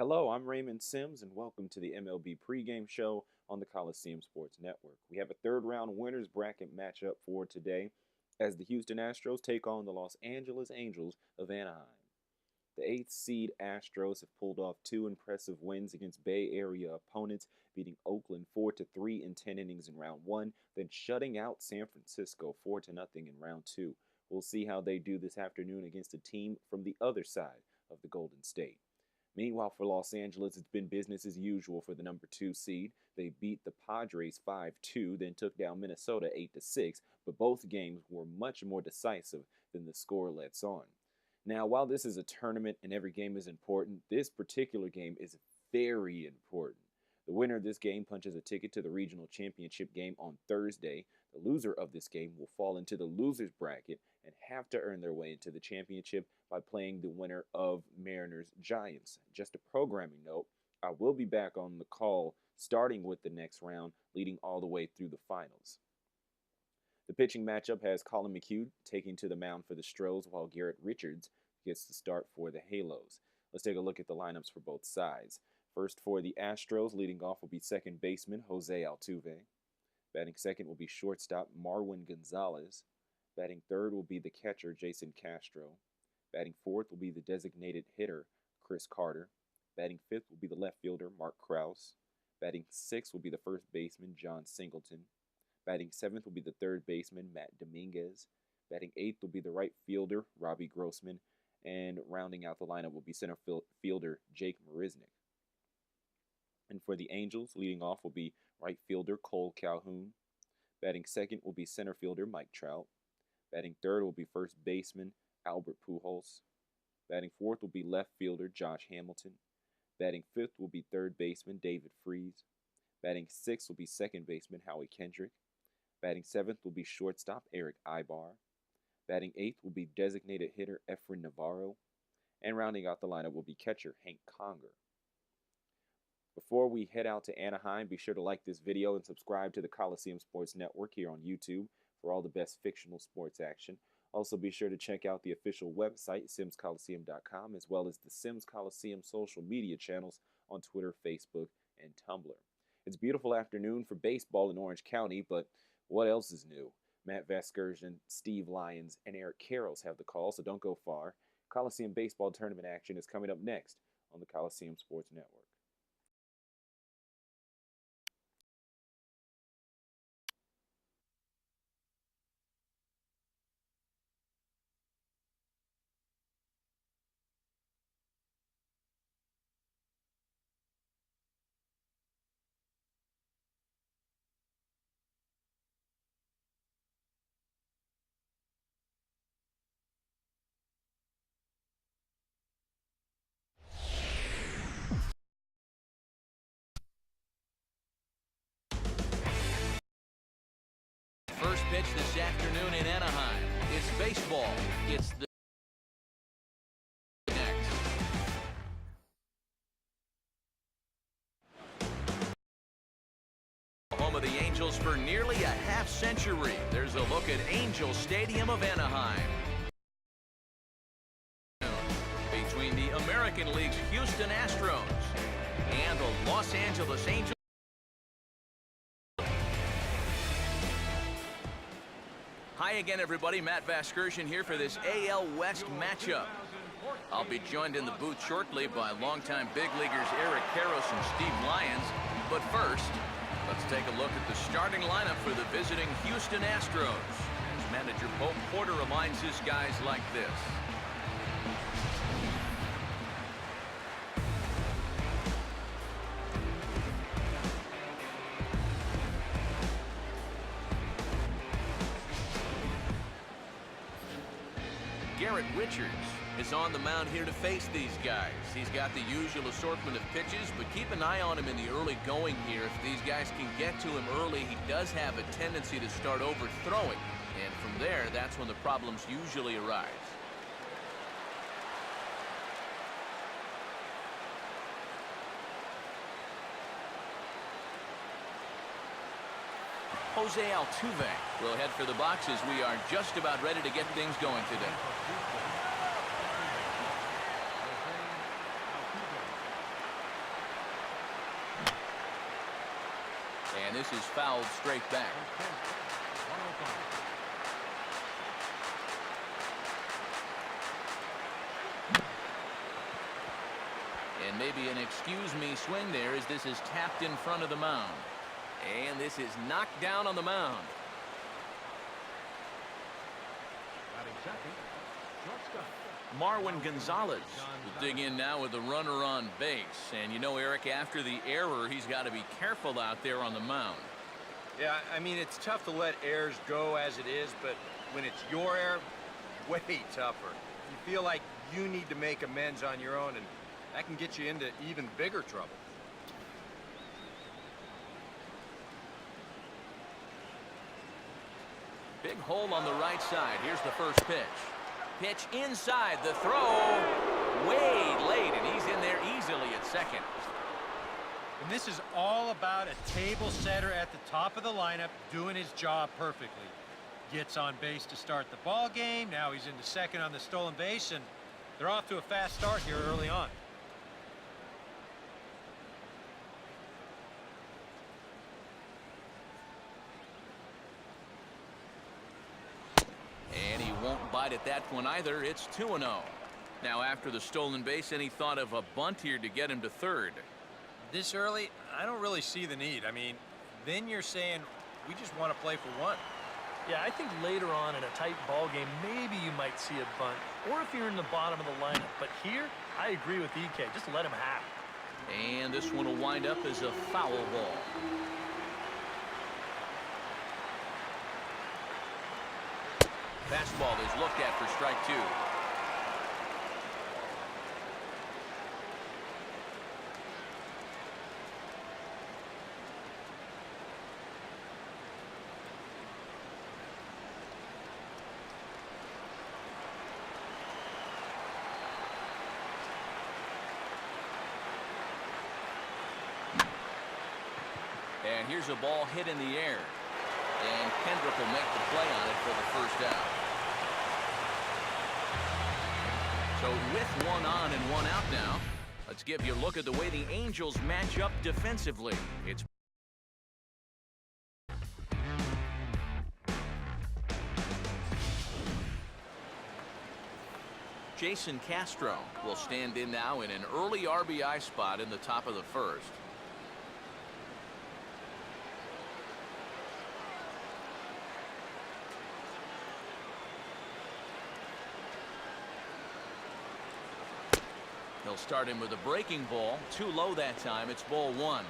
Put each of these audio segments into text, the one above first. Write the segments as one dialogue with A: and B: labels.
A: Hello, I'm Raymond Sims, and welcome to the MLB pregame show on the Coliseum Sports Network. We have a third-round winners bracket matchup for today as the Houston Astros take on the Los Angeles Angels of Anaheim. The 8th seed Astros have pulled off two impressive wins against Bay Area opponents, beating Oakland 4-3 in 10 innings in round 1, then shutting out San Francisco 4-0 in round 2. We'll see how they do this afternoon against a team from the other side of the Golden State. Meanwhile, for Los Angeles, it's been business as usual for the number 2 seed. They beat the Padres 5-2, then took down Minnesota 8-6, but both games were much more decisive than the score lets on. Now, while this is a tournament and every game is important, this particular game is very important. The winner of this game punches a ticket to the regional championship game on Thursday. The loser of this game will fall into the loser's bracket and have to earn their way into the championship by playing the winner of Mariners-Giants. Just a programming note, I will be back on the call starting with the next round, leading all the way through the finals. The pitching matchup has Collin McHugh taking to the mound for the Astros, while Garrett Richards gets the start for the Halos. Let's take a look at the lineups for both sides. First for the Astros, leading off will be second baseman Jose Altuve. Batting second will be shortstop Marwin Gonzalez. Batting third will be the catcher Jason Castro. Batting fourth will be the designated hitter Chris Carter. Batting fifth will be the left fielder Mark Krause. Batting sixth will be the first baseman John Singleton. Batting seventh will be the third baseman Matt Dominguez. Batting eighth will be the right fielder Robbie Grossman. And rounding out the lineup will be center fielder Jake Marisnick. And for the Angels, leading off will be right fielder Cole Calhoun. Batting second will be center fielder Mike Trout. Batting third will be first baseman Albert Pujols. Batting fourth will be left fielder Josh Hamilton. Batting fifth will be third baseman David Freese. Batting sixth will be second baseman Howie Kendrick. Batting seventh will be shortstop Eric Ibar. Batting eighth will be designated hitter Efren Navarro. And rounding out the lineup will be catcher Hank Conger. Before we head out to Anaheim, be sure to like this video and subscribe to the Coliseum Sports Network here on YouTube for all the best fictional sports action. Also, be sure to check out the official website, simscoliseum.com, as well as the Sims Coliseum social media channels on Twitter, Facebook, and Tumblr. It's a beautiful afternoon for baseball in Orange County, but what else is new? Matt Vasgersian, Steve Lyons, and Eric Karros have the call, so don't go far. Coliseum baseball tournament action is coming up next on the Coliseum Sports Network.
B: First pitch this afternoon in Anaheim. It's baseball. It's the next. Home of the Angels for nearly a half century. There's a look at Angel Stadium of Anaheim. Between the American League's Houston Astros and the Los Angeles Angels. Hi again, everybody. Matt Vasgersian here for this AL West matchup. I'll be joined in the booth shortly by longtime big leaguers Eric Karros and Steve Lyons. But first, let's take a look at the starting lineup for the visiting Houston Astros. As manager Pope Porter reminds his guys like this. Garrett Richards is on the mound here to face these guys. He's got the usual assortment of pitches, but keep an eye on him in the early going here. If these guys can get to him early, he does have a tendency to start overthrowing. And from there, that's when the problems usually arise. Jose Altuve will head for the boxes. We are just about ready to get things going today. And this is fouled straight back. And maybe an excuse me swing there as this is tapped in front of the mound. And this is knocked down on the mound. Marwin Gonzalez will dig in now with a runner on base. And you know, Eric, after the error, he's got to be careful out there on the mound.
C: Yeah, I mean, it's tough to let errors go as it is, but when it's your error, way tougher. You feel like you need to make amends on your own, and that can get you into even bigger trouble.
B: Big hole on the right side. Here's the first pitch. Pitch inside. The throw way late, and he's in there easily at second.
D: And this is all about a table setter at the top of the lineup doing his job perfectly. Gets on base to start the ball game. Now he's into second on the stolen base, and they're off to a fast start here early on.
B: And he won't bite at that one either. It's 2-0. Now after the stolen base, any thought of a bunt here to get him to third?
D: This early, I don't really see the need. I mean, then you're saying we just want to play for one.
E: Yeah, I think later on in a tight ball game, maybe you might see a bunt, or if you're in the bottom of the lineup. But here, I agree with EK. Just let him have it.
B: And this one will wind up as a foul ball. Fastball is looked at for strike two. And here's a ball hit in the air. And Kendrick will make the play on it for the first out. So with one on and one out now, let's give you a look at the way the Angels match up defensively. It's Jason Castro will stand in now in an early RBI spot in the top of the first. He'll start him with a breaking ball. Too low that time. It's ball one.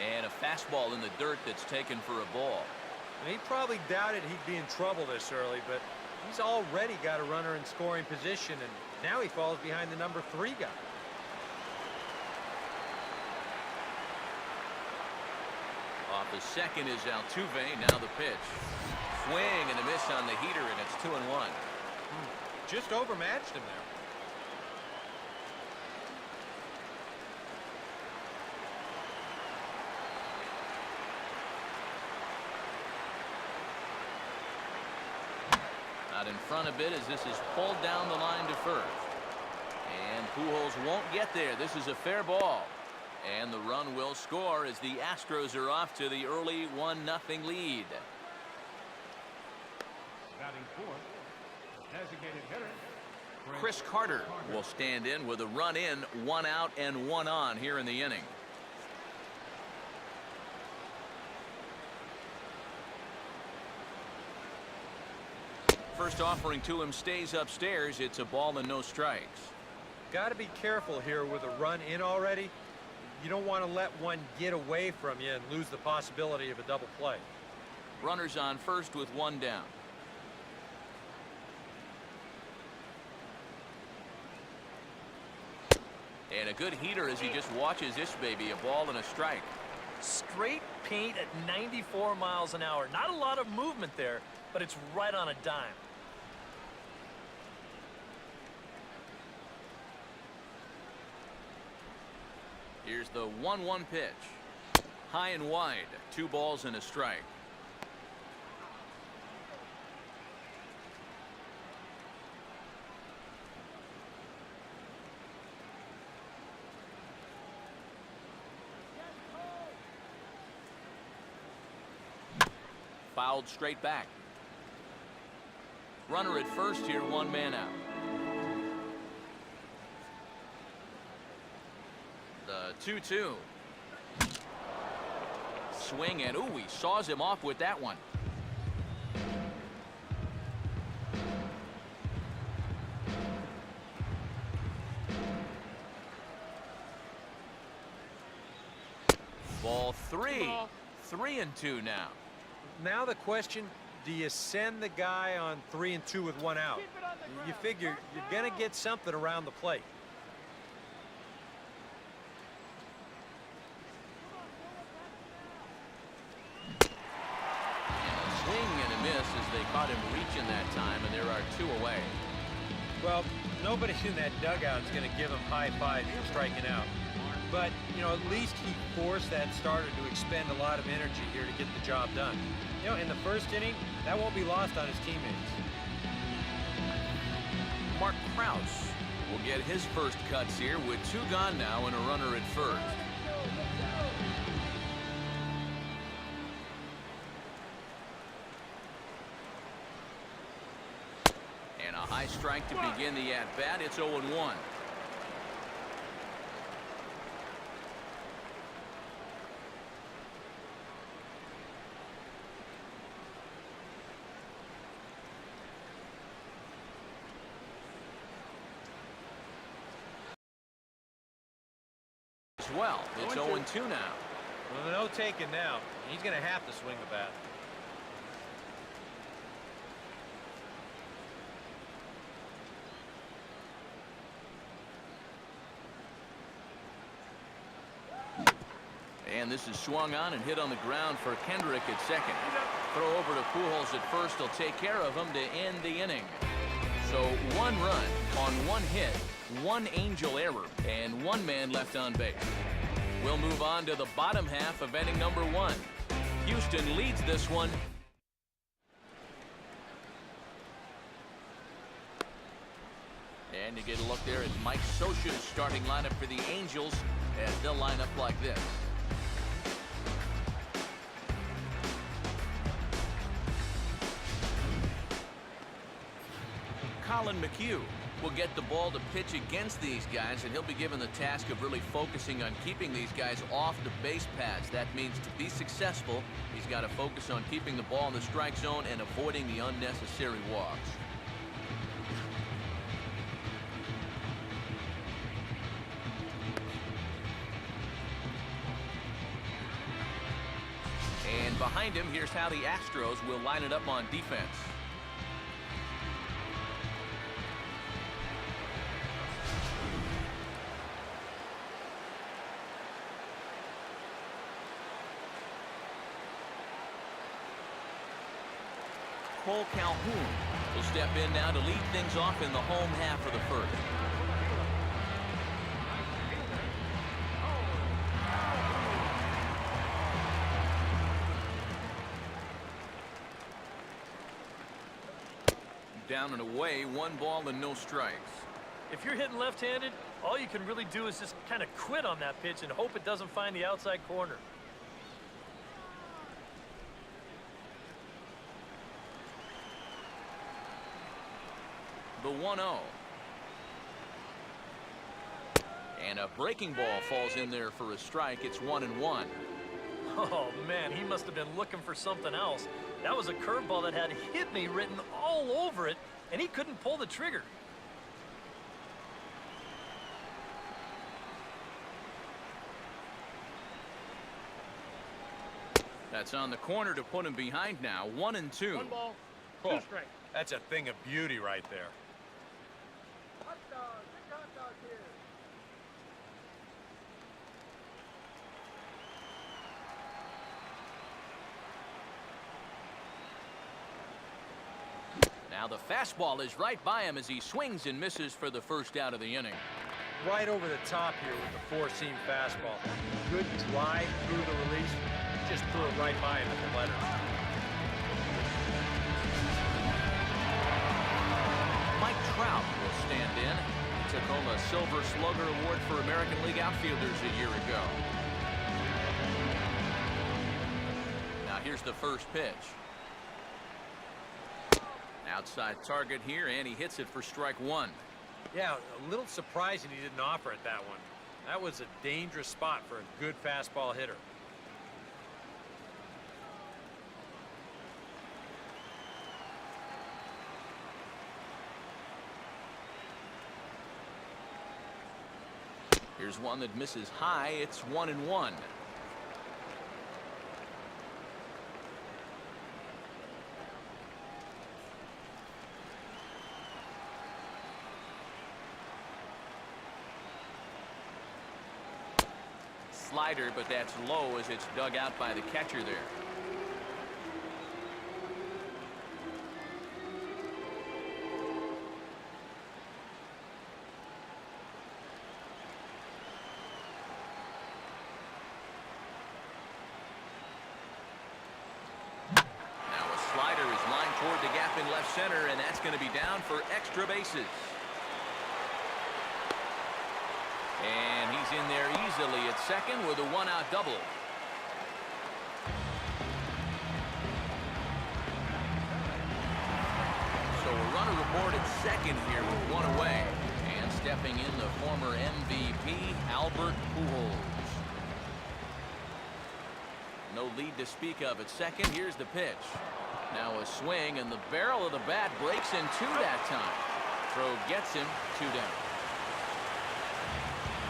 B: And a fastball in the dirt that's taken for a ball.
D: And he probably doubted he'd be in trouble this early, but he's already got a runner in scoring position, and now he falls behind the number 3 guy.
B: Off the second is Altuve. Now the pitch. Swing and a miss on the heater, and it's 2-1.
D: Just overmatched him there.
B: Out in front a bit as this is pulled down the line to first. And Pujols won't get there. This is a fair ball. And the run will score as the Astros are off to the early 1-0 lead.
F: Batting fourth, designated hitter
B: Chris Carter will stand in with a run in, 1 out and 1 on here in the inning. First offering to him stays upstairs. It's a ball and no strikes.
D: Got to be careful here with a run in already. You don't want to let one get away from you and lose the possibility of a double play.
B: Runners on first with 1 down. And a good heater as he just watches this baby. A ball and a strike.
E: Straight paint at 94 miles an hour. Not a lot of movement there, but it's right on a dime.
B: Here's the 1-1 pitch. High and wide, 2 balls and a strike. Fouled straight back. Runner at first here, 1 man out. The 2-2. Swing and ooh, he saws him off with that one. Ball 3. 3-2 now.
C: Now the question, do you send the guy on 3-2 with 1 out? You figure you're going to get something around the plate.
B: Swing and a miss as they caught him reaching that time, and there are 2 away.
C: Well, nobody in that dugout is going to give him high fives for striking out. But, you know, at least he forced that starter to expend a lot of energy here to get the job done. You know, in the first inning, that won't be lost on his teammates.
B: Mark Krause will get his first cuts here with 2 gone now and a runner at first. And a high strike to begin the at-bat. It's 0-1. Well, it's 0-2 now.
C: Well, no taking now. He's going to have to swing the bat.
B: And this is swung on and hit on the ground for Kendrick at second. Throw over to Pujols at first. He'll take care of him to end the inning. So 1 run on 1 hit, 1 Angel error, and 1 man left on base. We'll move on to the bottom half of inning number 1. Houston leads this one. And you get a look there at Mike Scioscia's starting lineup for the Angels as they'll line up like this. Collin McHugh will get the ball to pitch against these guys, and he'll be given the task of really focusing on keeping these guys off the base paths. That means to be successful, he's got to focus on keeping the ball in the strike zone and avoiding the unnecessary walks. And behind him, here's how the Astros will line it up on defense. Cole Calhoun will step in now to lead things off in the home half of the first. Down and away, 1 ball and no strikes.
E: If you're hitting left-handed, all you can really do is just kind of quit on that pitch and hope it doesn't find the outside corner.
B: The 1-0. And a breaking ball falls in there for a strike. It's 1-1.
E: Oh, man, he must have been looking for something else. That was a curveball that had "hit me" written all over it, and he couldn't pull the trigger.
B: That's on the corner to put him behind now. 1-2.
F: 1 ball, 2 strikes.
C: That's a thing of beauty right there.
B: Now the fastball is right by him as he swings and misses for the first out of the inning.
C: right over the top here with the four-seam fastball. Good drive through the release. Just threw it right by him at the letters.
B: Mike Trout will stand in. He took home a Silver Slugger Award for American League outfielders a year ago. Now here's the first pitch. Outside target here, and he hits it for strike one.
C: Yeah, a little surprising he didn't offer it that one. That was a dangerous spot for a good fastball hitter.
B: Here's one that misses high. It's 1-1. Slider, but that's low as it's dug out by the catcher there. Toward the gap in left center, and that's going to be down for extra bases. And he's in there easily at second with a one-out double. So a runner aboard at second here with one away. And stepping in the former MVP, Albert Pujols. No lead to speak of at second. Here's the pitch. Now a swing, and the barrel of the bat breaks in two that time. Throw gets him, 2 down.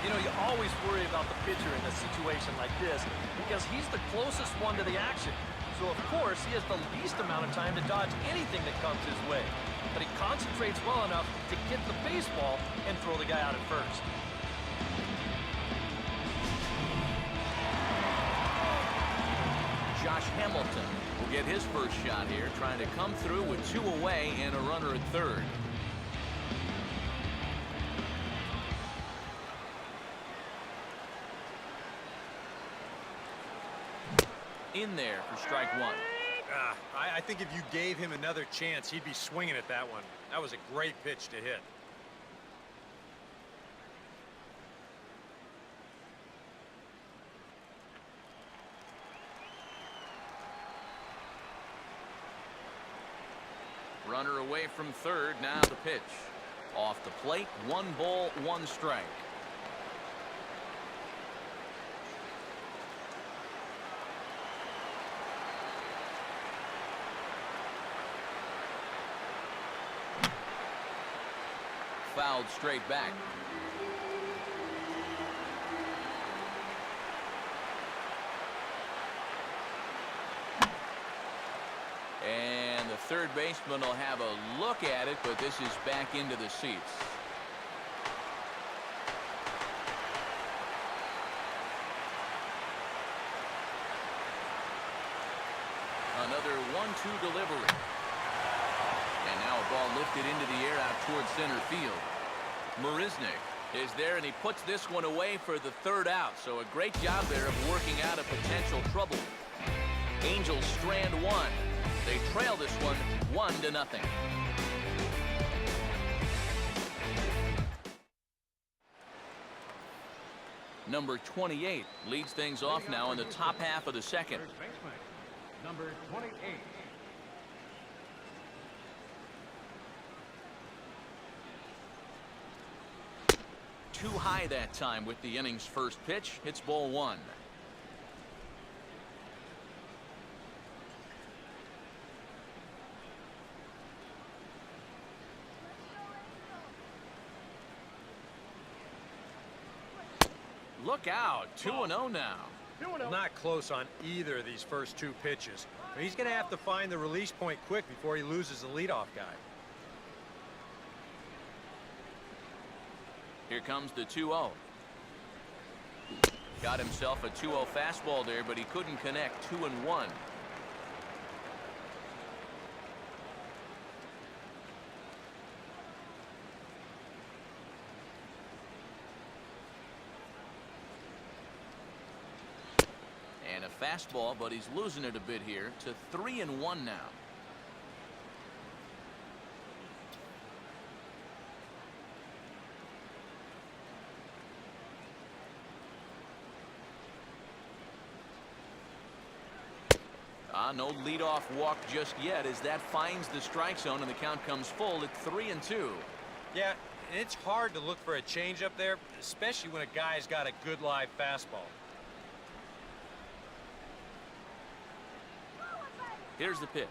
E: You know, you always worry about the pitcher in a situation like this because he's the closest one to the action. So, of course, he has the least amount of time to dodge anything that comes his way. But he concentrates well enough to get the baseball and throw the guy out at first.
B: Josh Hamilton will get his first shot here, trying to come through with 2 away and a runner at third. In there for strike one.
C: I think if you gave him another chance, he'd be swinging at that one. That was a great pitch to hit.
B: Runner away from third. Now the pitch. Off the plate. 1 ball, 1 strike. Fouled straight back. And the third baseman will have a look at it, but this is back into the seats. Another 1-2 delivery. And now a ball lifted into the air out towards center field. Marisnick is there, and he puts this one away for the third out. So a great job there of working out a potential trouble. Angels strand one. They trail this one 1-0. Number 28 leads things off now in the top half of the second.
F: Third baseman, number 28.
B: Too high that time with the inning's first pitch. It's ball 1. Look out. 2-0 now.
C: Not close on either of these first 2 pitches. He's going to have to find the release point quick before he loses the leadoff guy.
B: Here comes the 2-0. Got himself a 2-0 fastball there, but he couldn't connect. 2-1. fastball, but he's losing it a bit here to 3-1 now. No leadoff walk just yet as that finds the strike zone and the count comes full at 3-2.
C: Yeah, it's hard to look for a changeup there, especially when a guy's got a good live fastball.
B: Here's the pitch.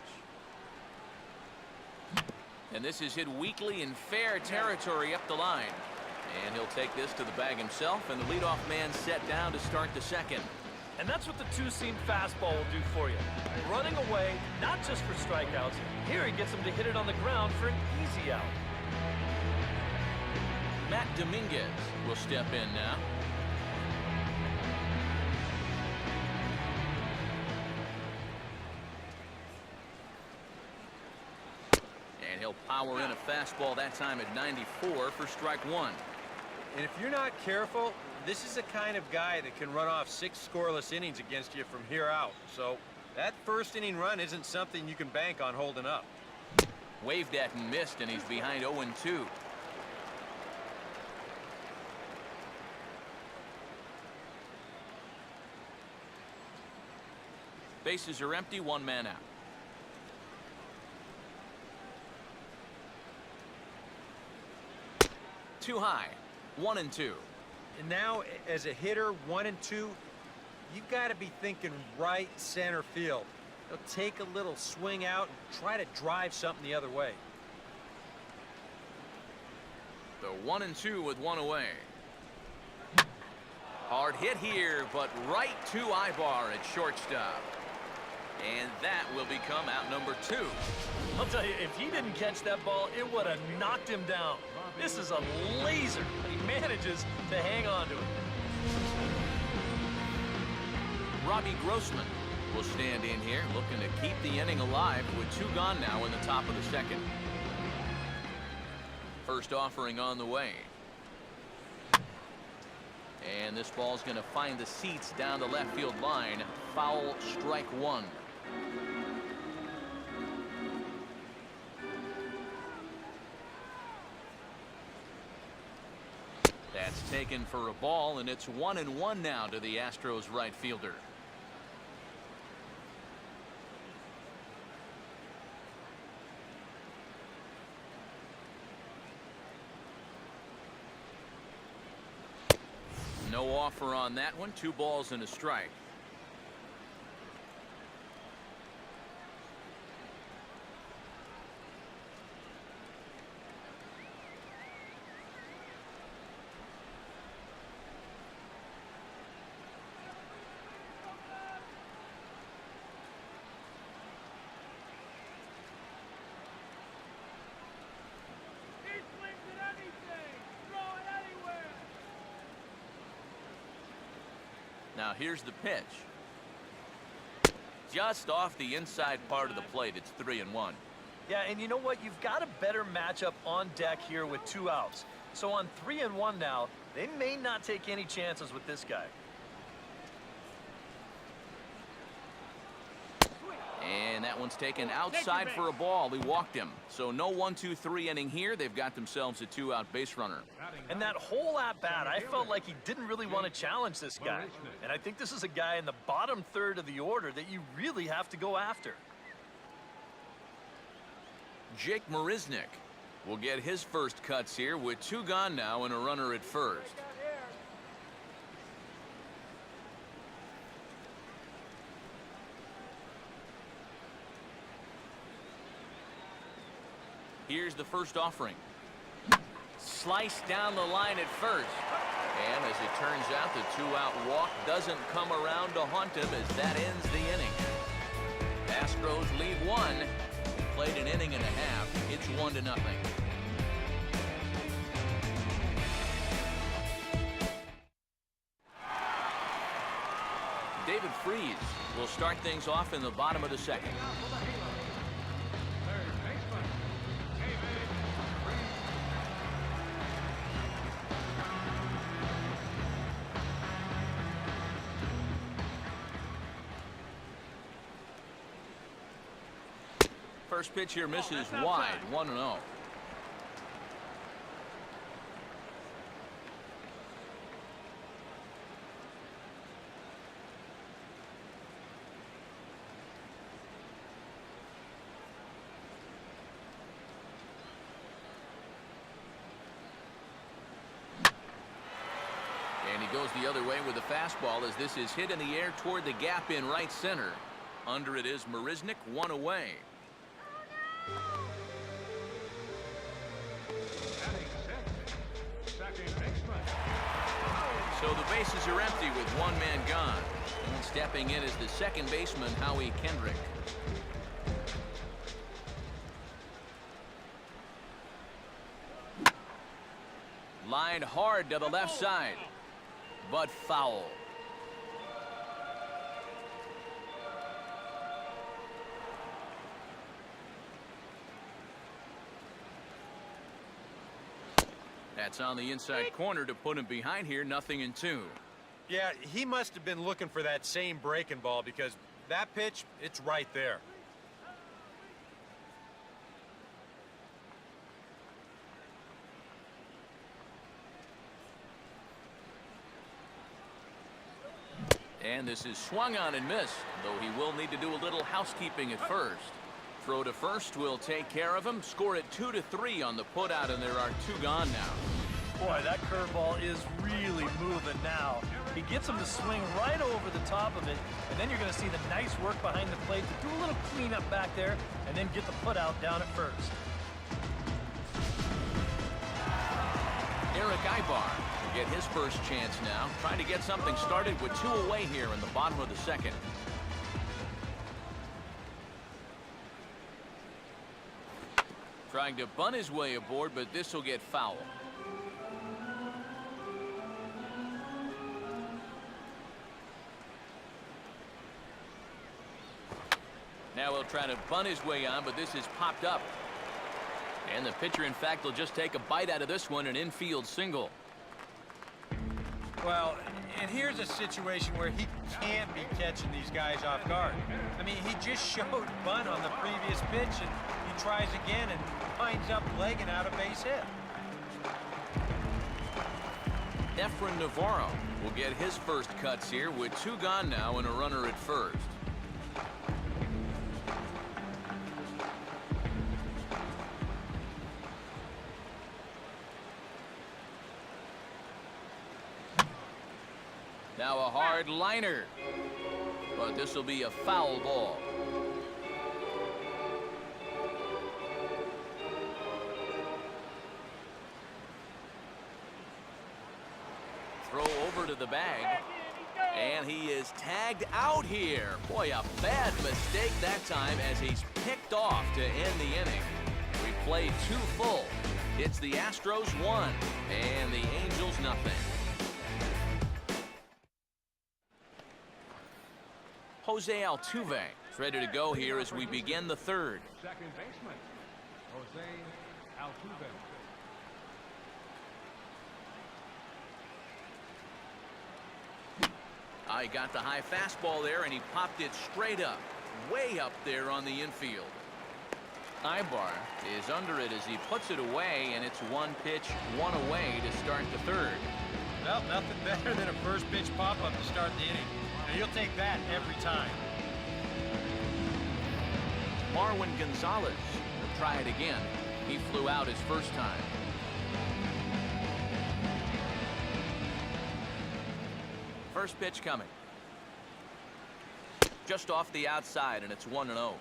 B: And this is hit weakly in fair territory up the line. And he'll take this to the bag himself, and the leadoff man set down to start the second.
E: And that's what the two-seam fastball will do for you. Running away, not just for strikeouts. Here he gets him to hit it on the ground for an easy out.
B: Matt Dominguez will step in now. And he'll power in a fastball that time at 94 for strike one.
C: And if you're not careful, this is the kind of guy that can run off 6 scoreless innings against you from here out. So that first inning run isn't something you can bank on holding up.
B: Waved at and missed, and he's behind 0-2. Bases are empty, one man out. Too high, 1-2.
C: And now, as a hitter, 1 and 2, you've got to be thinking right center field. He'll take a little swing out and try to drive something the other way.
B: The 1-2 with one away. Hard hit here, but right to Ibar at shortstop. And that will become out number 2.
E: I'll tell you, if he didn't catch that ball, it would have knocked him down. This is a laser, but he manages to hang on to it.
B: Robbie Grossman will stand in here, looking to keep the inning alive with 2 gone now in the top of the second. First offering on the way. And this ball's going to find the seats down the left field line. Foul, strike one. That's taken for a ball, and it's 1-1 now to the Astros right fielder. No offer on that one. 2 balls and a strike. Now here's the pitch. Just off the inside part of the plate. It's 3-1.
E: Yeah, and you know what? You've got a better matchup on deck here with 2 outs. So on 3-1 now, they may not take any chances with this guy.
B: And that one's taken outside for a ball. He walked him. So no 1-2-3 inning here. They've got themselves a 2-out base runner.
E: And that whole at-bat, I felt like he didn't really want to challenge this guy. And I think this is a guy in the bottom third of the order that you really have to go after.
B: Jake Marisnick will get his first cuts here with 2 gone now and a runner at first. Here's the first offering. Sliced down the line at first. And as it turns out, the 2-out walk doesn't come around to haunt him as that ends the inning. Astros lead 1. Played an inning and a half. It's 1-0. David Freese will start things off in the bottom of the second. First pitch here misses wide, 1-0. And he goes the other way with a fastball as this is hit in the air toward the gap in right center. Under it is Marisnik, 1 away. So the bases are empty with one man gone. And stepping in is the second baseman, Howie Kendrick. Lined hard to the left side, but foul. That's on the inside corner to put him behind here, 0-2.
D: Yeah, he must have been looking for that same breaking ball because that pitch, it's right there.
B: And this is swung on and missed, though he will need to do a little housekeeping at first. Throw to first will take care of him. Score it 2-3 on the putout, and there are 2 gone now.
E: Boy, that curveball is really moving now. He gets him to swing right over the top of it, and then you're going to see the nice work behind the plate to do a little cleanup back there, and then get the putout down at first.
B: Eric Ibar will get his first chance now, trying to get something started with 2 away here in the bottom of the second. Trying to bunt his way aboard, but this will get foul. Now he'll try to bunt his way on, but this is popped up. And the pitcher, in fact, will just take a bite out of this one, an infield single.
D: Well, and here's a situation where he can't be catching these guys off guard. I mean, he just showed bunt on the previous pitch, and he tries again and winds up legging out a base hit.
B: Efren Navarro will get his first cuts here with 2 gone now and a runner at first. Now a hard liner, but this will be a foul ball. Throw over to the bag, and he is tagged out here. Boy, a bad mistake that time as he's picked off to end the inning. We played 2 full. It's the Astros 1 and the Angels 0. Jose Altuve is ready to go here as we begin the third.
F: Second baseman, Jose Altuve.
B: I got the high fastball there, and he popped it straight up, way up there on the infield. Ibar is under it as he puts it away, and it's 1 pitch, 1 away to start the third.
D: Well, nothing better than a first pitch pop-up to start the inning. Now, you'll take that every time.
B: Marwin Gonzalez will try it again. He flew out his first time. First pitch coming. Just off the outside, and it's 1-0.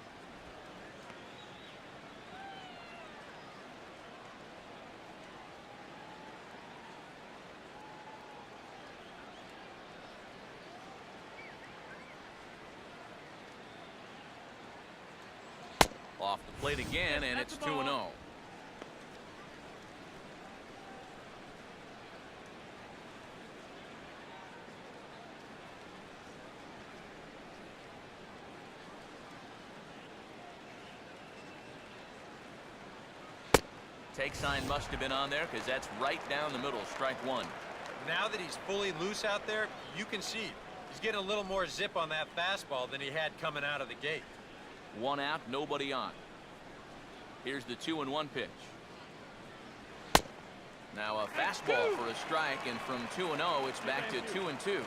B: Off the plate again, and it's 2-0. Take sign must have been on there because that's right down the middle, strike 1.
D: Now that he's fully loose out there, you can see he's getting a little more zip on that fastball than he had coming out of the gate.
B: 1 out, nobody on. Here's the 2-1 pitch. Now a fastball for a strike, and from 2-0, it's back to 2-2.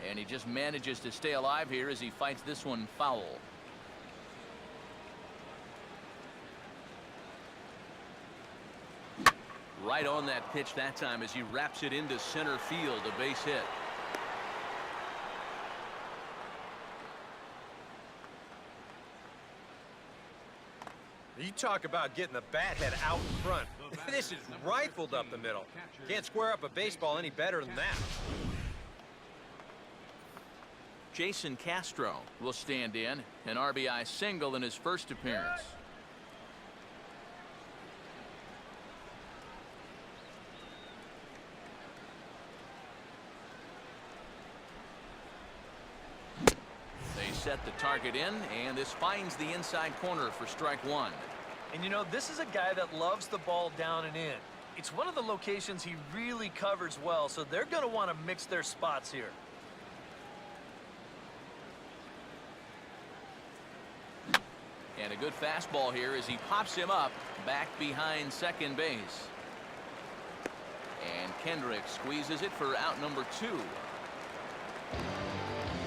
B: And he just manages to stay alive here as he fights this one foul. Right on that pitch that time as he wraps it into center field, a base hit.
C: You talk about getting the bat head out in front. This is rifled up the middle. Can't square up a baseball any better than that.
B: Jason Castro will stand in, an RBI single in his first appearance. They set the target in, and this finds the inside corner for strike one.
E: And you know, this is a guy that loves the ball down and in. It's one of the locations he really covers well, so they're going to want to mix their spots here.
B: And a good fastball here as he pops him up back behind second base. And Kendrick squeezes it for out number 2.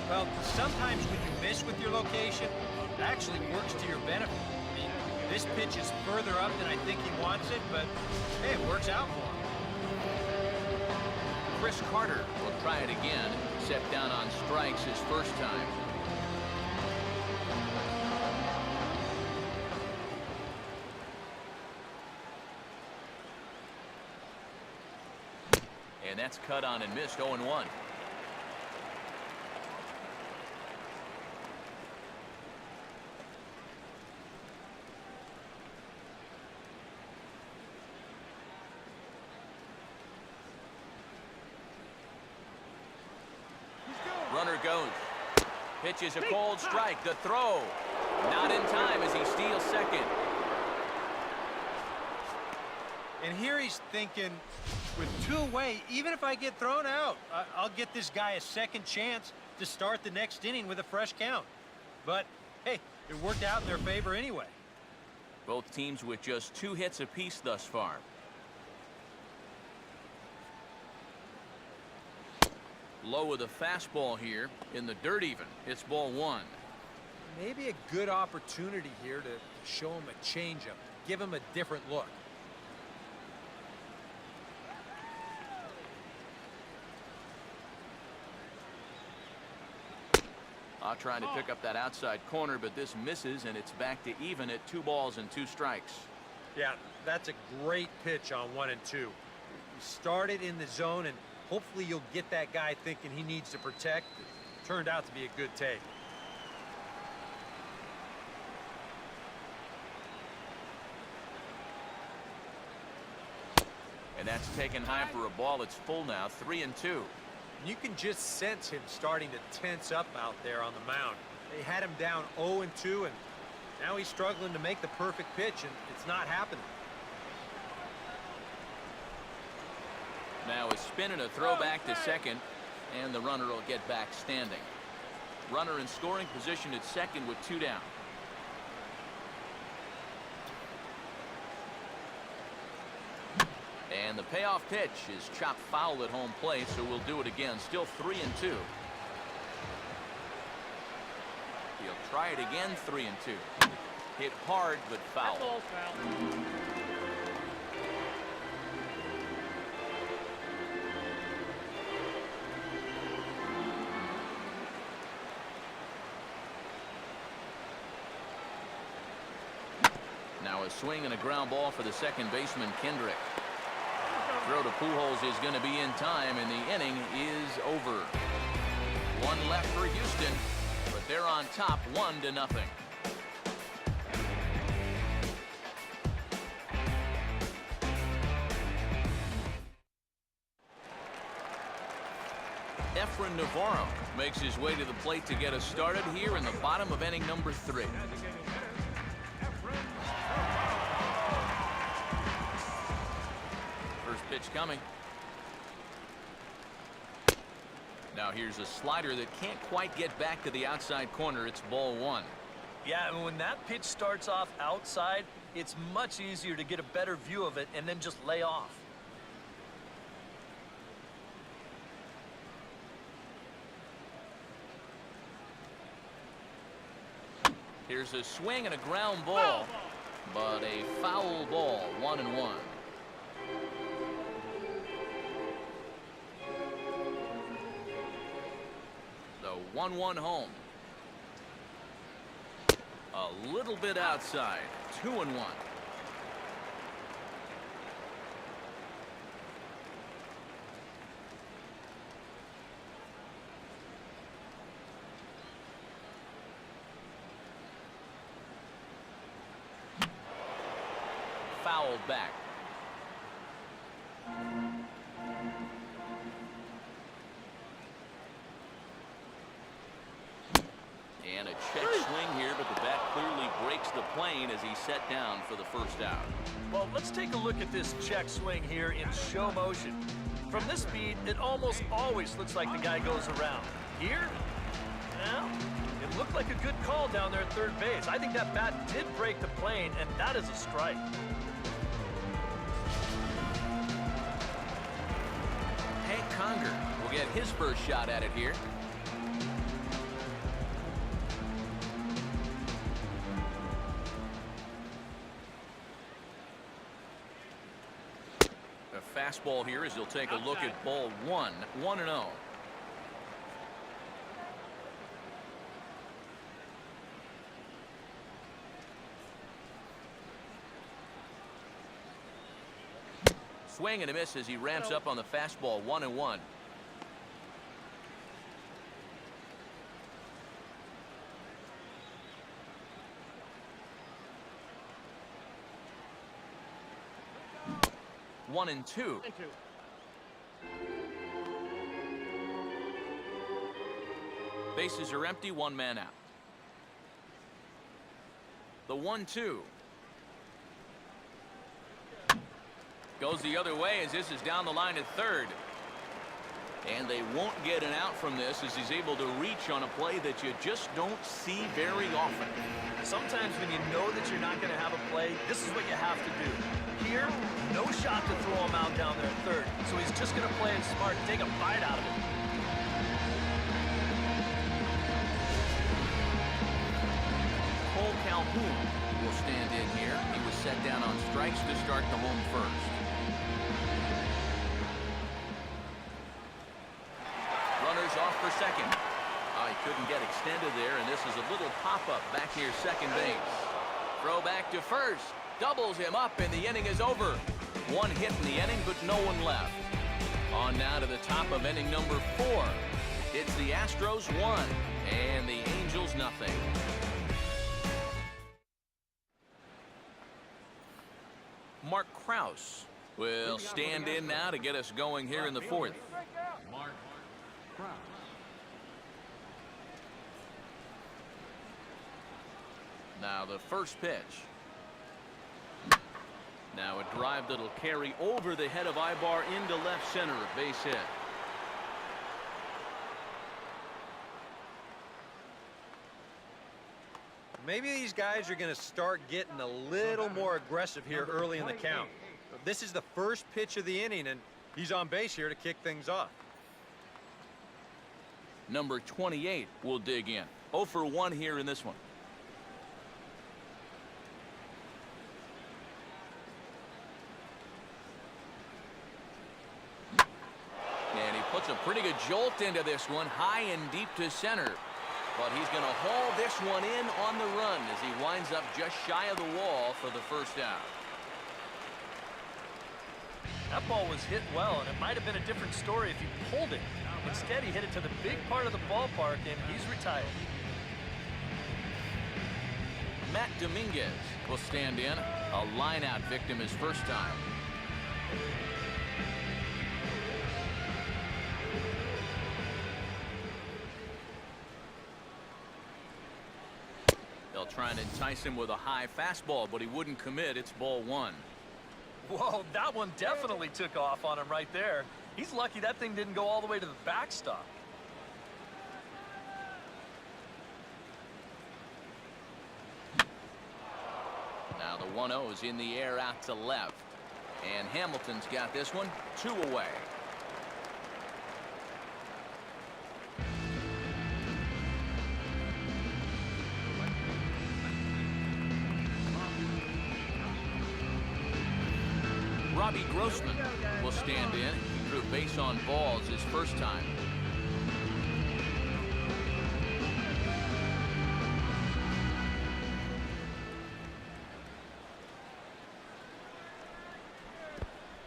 D: Well, sometimes when you miss with your location, it actually works to your benefit. I mean, this pitch is further up than I think he wants it, but hey, it works out for him.
B: Chris Carter will try it again, set down on strikes his first time. And that's cut on and missed, 0-1. Runner goes. Pitches a cold strike. The throw. Not in time as he steals second.
D: And here he's thinking, with 2 away, even if I get thrown out, I'll get this guy a second chance to start the next inning with a fresh count. But, hey, it worked out in their favor anyway.
B: Both teams with just 2 hits apiece thus far. Low with a fastball here in the dirt even. It's ball 1.
C: Maybe a good opportunity here to show him a changeup, give him a different look.
B: Trying to pick up that outside corner, but this misses, and it's back to even at 2 balls and 2 strikes.
C: Yeah, that's a great pitch on 1 and 2. You started in the zone, and hopefully you'll get that guy thinking he needs to protect. It turned out to be a good take.
B: And that's taken high for a ball. It's full now, 3-2.
C: You can just sense him starting to tense up out there on the mound. They had him down 0-2, and now he's struggling to make the perfect pitch, and it's not happening.
B: Now a spin and a throw back to second, and the runner will get back standing. Runner in scoring position at second with 2 down. And the payoff pitch is chopped foul at home plate, so we'll do it again. Still 3-2. He'll try it again, 3-2. Hit hard, but foul. Now a swing and a ground ball for the second baseman, Kendrick. Throw to Pujols is going to be in time, and the inning is over. 1 left for Houston, but they're on top 1-0. Efren Navarro makes his way to the plate to get us started here in the bottom of inning number 3. Pitch coming. Now here's a slider that can't quite get back to the outside corner. It's ball one.
E: Yeah, and when that pitch starts off outside, it's much easier to get a better view of it and then just lay off.
B: Here's a swing and a ground ball, but a foul ball, 1-1. The 1-1 home. A little bit outside, 2-1. Fouled back. And a check swing here, but the bat clearly breaks the plane as he's set down for the first out.
E: Well, let's take a look at this check swing here in show motion. From this speed, it almost always looks like the guy goes around. Here, well, it looked like a good call down there at third base. I think that bat did break the plane, and that is a strike.
B: Hank Conger will get his first shot at it here. A fastball here as he'll take a look at ball one, 1-0. Swing and a miss as he ramps up on the fastball, 1-1. One and two. Bases are empty, one man out. The 1-2. Goes the other way as this is down the line at third. And they won't get an out from this as he's able to reach on a play that you just don't see very often.
E: Sometimes when you know that you're not going to have a play, this is what you have to do. Here, no shot to throw him out down there at third. So he's just going to play it smart and take a bite out of it.
B: Cole Calhoun will stand in here. He was set down on strikes to start the home first. Runners off for second. Oh, he couldn't get extended there, and this is a little pop-up back near second base. Throw back to first. Doubles him up, and the inning is over. One hit in the inning, but no one left. On now to the top of inning number 4. It's the Astros 1 and the Angels nothing. Mark Krause will stand in now to get us going here in the 4th.
F: Mark Krause.
B: Now the first pitch. Now a drive that'll carry over the head of Ibar into left center, a base hit.
D: Maybe these guys are going to start getting a little more aggressive here early in the count. This is the first pitch of the inning, and he's on base here to kick things off.
B: Number 28 will dig in. 0 for 1 here in this one. And he puts a pretty good jolt into this one, high and deep to center. But he's going to haul this one in on the run as he winds up just shy of the wall for the first out.
E: That ball was hit well, and it might have been a different story if he pulled it. Instead, he hit it to the big part of the ballpark, and he's retired.
B: Matt Dominguez will stand in. A line-out victim his first time. They'll try and entice him with a high fastball, but he wouldn't commit. It's ball 1.
E: Whoa, that one definitely took off on him right there. He's lucky that thing didn't go all the way to the backstop.
B: Now the 1-0 is in the air out to left. And Hamilton's got this one 2 away. Robbie Grossman will stand in. He drew base on balls his first time.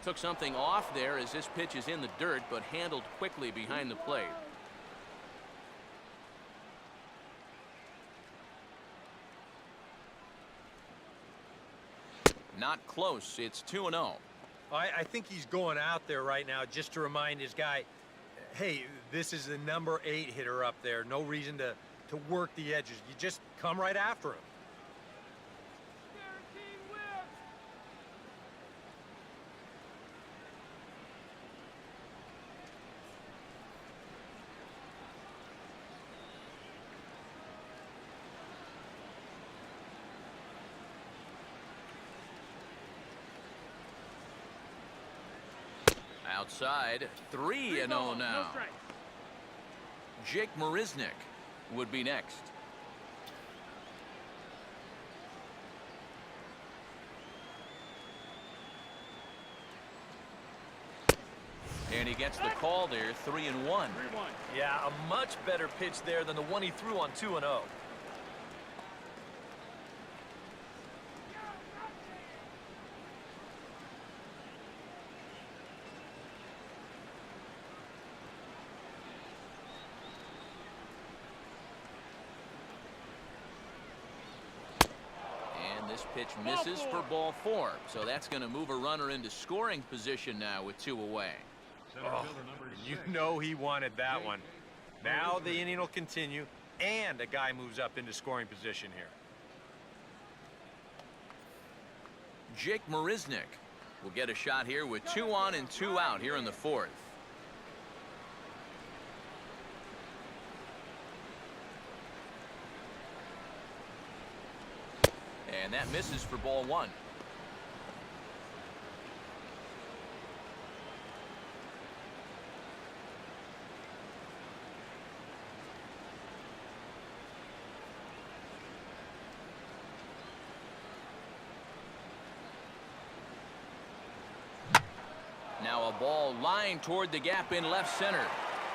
B: Took something off there as this pitch is in the dirt, but handled quickly behind the plate. Not close. It's 2-0.
D: I think he's going out there right now just to remind his guy, hey, this is the number 8 hitter up there. No reason to work the edges. You just come right after him.
B: Outside, 3-0 now. Jake Marisnick would be next. And he gets the call there, 3-1.
E: Yeah, a much better pitch there than the one he threw on 2-0.
B: This pitch misses for ball 4, so that's going to move a runner into scoring position now with 2 away.
D: Oh, you know he wanted that one. Now the inning will continue, and a guy moves up into scoring position here.
B: Jake Marisnick will get a shot here with 2 on and 2 out here in the 4th. And that misses for ball 1. Now a ball lined toward the gap in left center.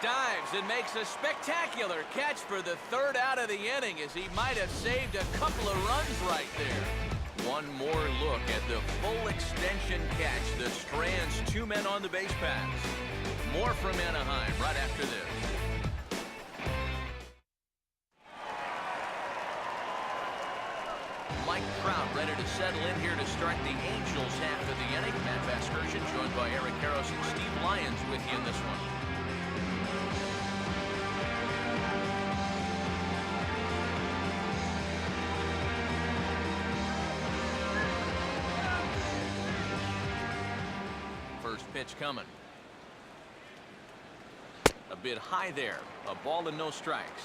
B: Dives and makes a spectacular catch for the 3rd out of the inning, as he might have saved a couple of runs right there. One more look at the full extension catch that strands 2 men on the base paths. More from Anaheim right after this. Mike Trout ready to settle in here to start the Angels half of the inning. Matt Vasgersian joined by Eric Karros and Steve Lyons with you in this one. First pitch coming. A bit high there. A ball and no strikes.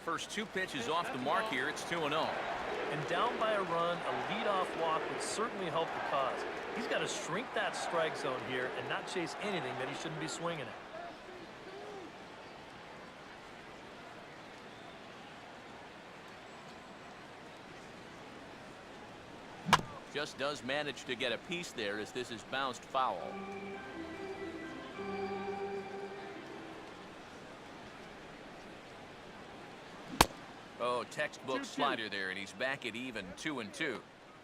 B: First 2 pitches off the mark here. It's 2-0.
E: And down by a run, a leadoff walk would certainly help the cause. He's got to shrink that strike zone here and not chase anything that he shouldn't be swinging
B: at. Just does manage to get a piece there as this is bounced foul. Oh, textbook slider there, and he's back at even 2-2.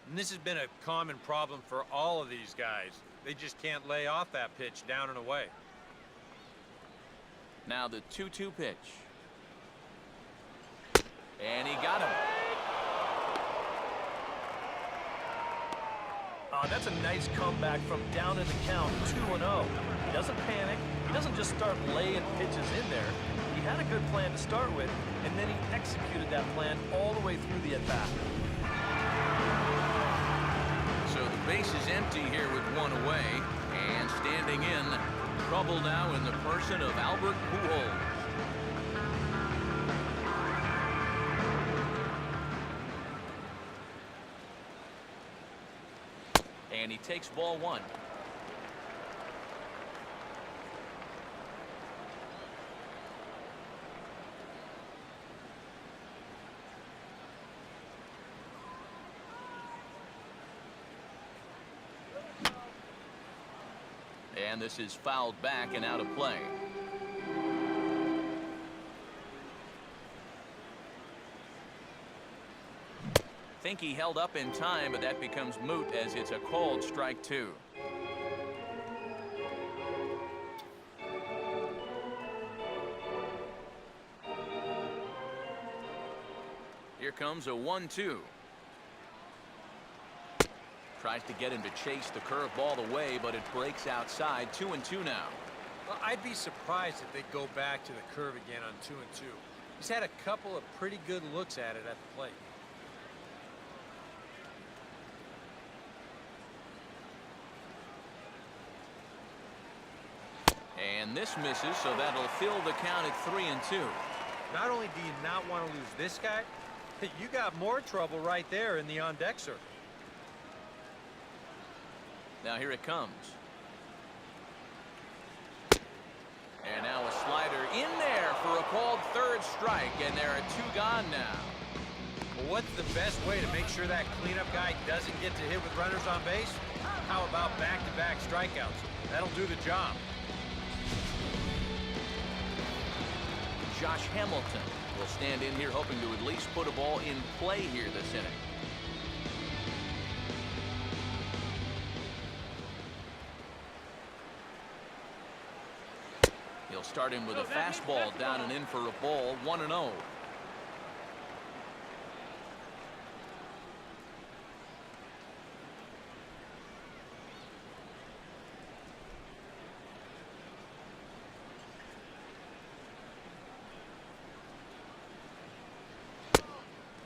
D: And this has been a common problem for all of these guys. They just can't lay off that pitch down and away.
B: Now the 2-2 pitch. And he got him.
E: That's a nice comeback from down in the count, 2-0. He doesn't panic. He doesn't just start laying pitches in there. He had a good plan to start with, and then he executed that plan all the way through the at-bat.
B: So the base is empty here with one away, and standing in, trouble now in the person of Albert Pujols. And he takes ball one. And this is fouled back and out of play. Think he held up in time, but that becomes moot as it's a called strike two. Here comes a 1-2. Tries to get him to chase the curveball away, but it breaks outside. 2-2 now.
D: Well, I'd be surprised if they go back to the curve again on 2-2. He's had a couple of pretty good looks at it at the plate.
B: And this misses, so that'll fill the count at 3-2.
D: Not only do you not want to lose this guy, you got more trouble right there in the on-deck circle.
B: Now here it comes. And now a slider in there for a called third strike, and there are two gone now.
D: Well, what's the best way to make sure that cleanup guy doesn't get to hit with runners on base? How about back-to-back strikeouts? That'll do the job.
B: Josh Hamilton will stand in here hoping to at least put a ball in play here this inning. He'll start him with a fastball down and in for a ball. 1-0.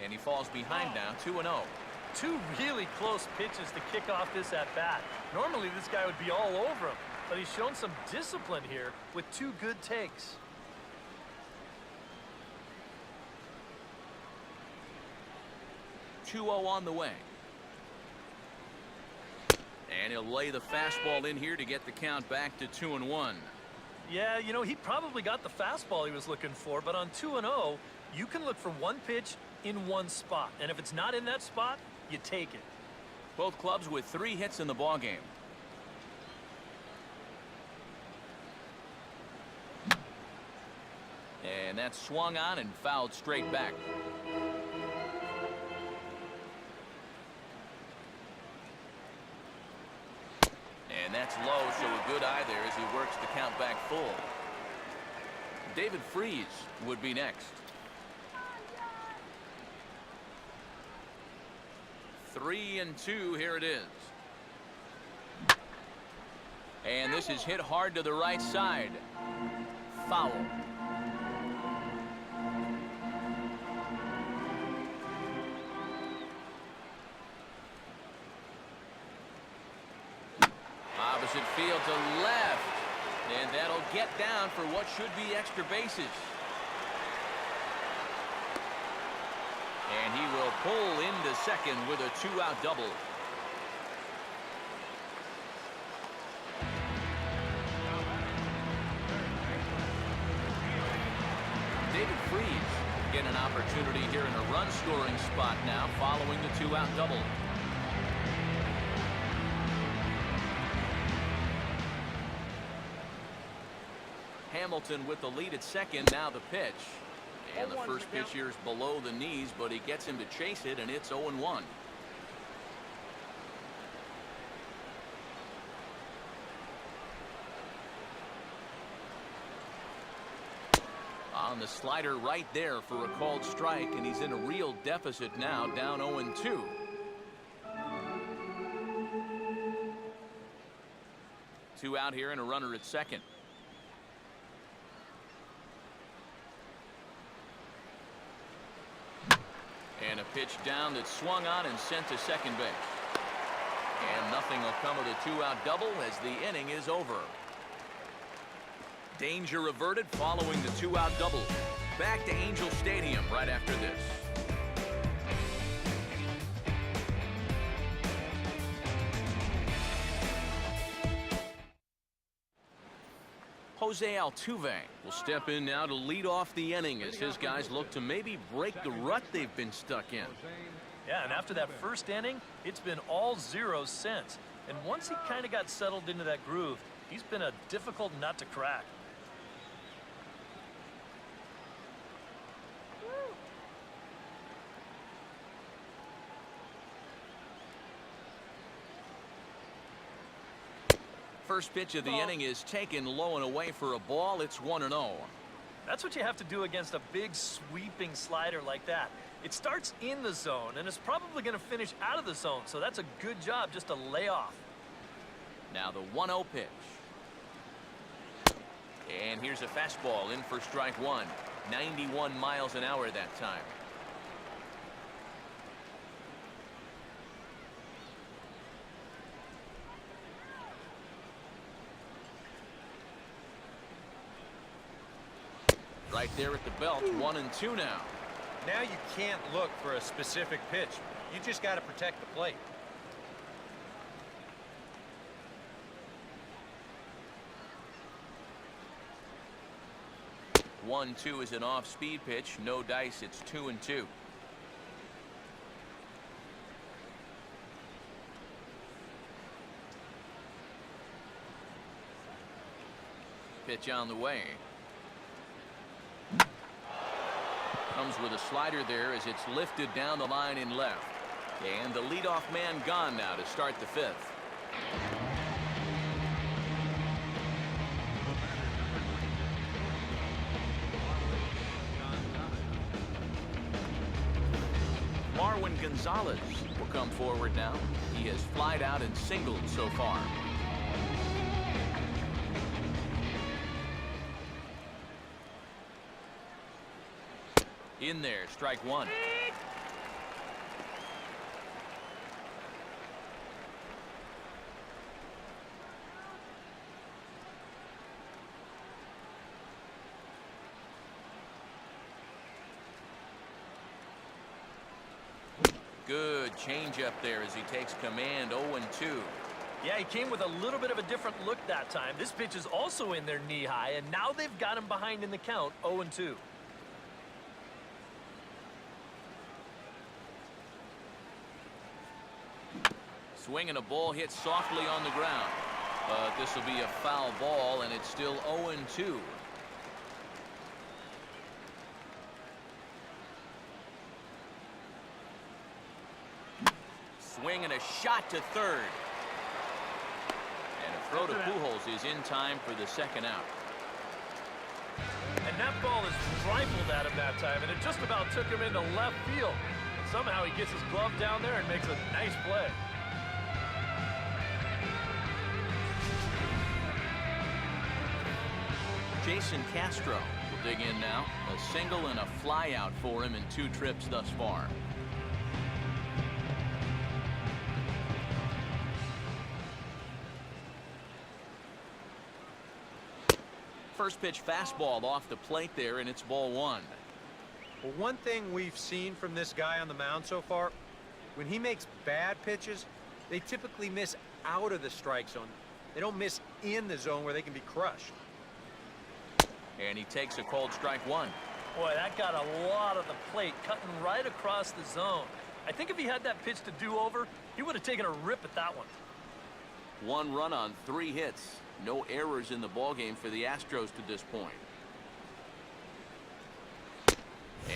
B: And he falls behind now, 2-0.
E: Two really close pitches to kick off this at-bat. Normally this guy would be all over him, but he's shown some discipline here with two good takes.
B: .2-0 on the way. And he'll lay the fastball in here to get the count back to 2-1.
E: Yeah, you know, he probably got the fastball he was looking for, but on 2-0, you can look for one pitch in one spot, and if it's not in that spot, you take it.
B: Both clubs with 3 hits in the ballgame. And that's swung on and fouled straight back. And that's low, so a good eye there as he works the count back full. David Freese would be next. 3-2, here it is. And this is hit hard to the right side. Foul. Opposite field to left. And that'll get down for what should be extra bases. And he will pull into second with a 2-out double. David Freese getting an opportunity here in a run-scoring spot now following the 2-out double. Hamilton with the lead at second. Now the pitch. And the first pitch here is below the knees, but he gets him to chase it, and it's 0-1. On the slider right there for a called strike, and he's in a real deficit now, down 0-2. 2 out here and a runner at second. And a pitch down that's swung on and sent to second base. And nothing will come of the 2-out double as the inning is over. Danger averted following the 2-out double. Back to Angel Stadium right after this. Jose Altuve will step in now to lead off the inning as his guys look to maybe break the rut they've been stuck in.
E: Yeah, and after that first inning, it's been all zeros since. And once he kind of got settled into that groove, he's been a difficult nut to crack.
B: First pitch of the inning is taken low and away for a ball. It's 1-0.
E: That's what you have to do against a big sweeping slider like that. It starts in the zone and it's probably going to finish out of the zone, so that's a good job just to lay off.
B: Now the 1-0 pitch. And here's a fastball in for strike one. 91 miles an hour that time. Right there at the belt, 1-2 now.
C: Now you can't look for a specific pitch. You just got to protect the plate.
B: One-two is an off-speed pitch. No dice. It's 2-2. Pitch on the way. Comes with a slider there as it's lifted down the line in left. And the leadoff man gone now to start the fifth. Marwin Gonzalez will come forward now. He has flied out and singled so far. In there, strike one. Good changeup there as he takes command. 0-2.
E: Yeah, he came with a little bit of a different look that time. This pitch is also in there knee high, and now they've got him behind in the count. 0-2.
B: Swing and a ball hit softly on the ground. But this will be a foul ball, and it's still 0-2. Swing and a shot to third. And a throw to Pujols is in time for the second out.
E: And that ball is rifled at him that time, and it just about took him into left field. Somehow he gets his glove down there and makes a nice play.
B: Jason Castro will dig in now. A single and a fly out for him in 2 trips thus far. First pitch fastball off the plate there, and it's ball one.
C: Well, one thing we've seen from this guy on the mound so far, when he makes bad pitches, they typically miss out of the strike zone. They don't miss in the zone where they can be crushed.
B: And he takes a cold strike one.
E: Boy, that got a lot of the plate, cutting right across the zone. I think if he had that pitch to do over, he would have taken a rip at that one.
B: 1 run on 3 hits. No errors in the ballgame for the Astros to this point.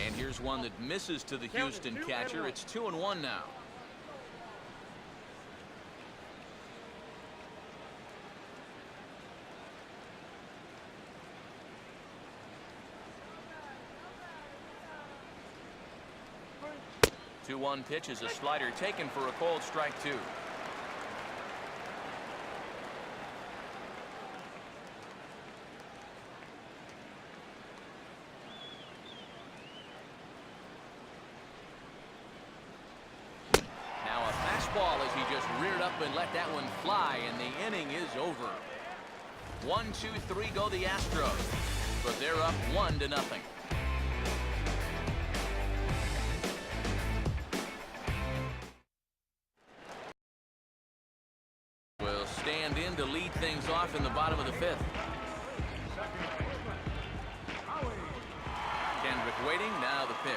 B: And here's one that misses to the Houston catcher. It's 2-1 now. The 2-1 pitch is a slider taken for a cold strike two. up and let that one fly, and the inning is over. 1, 2, 3 go the Astros, but they're up 1-0. Will stand in to lead things off in the bottom of the 5th. Kendrick waiting, now the pitch.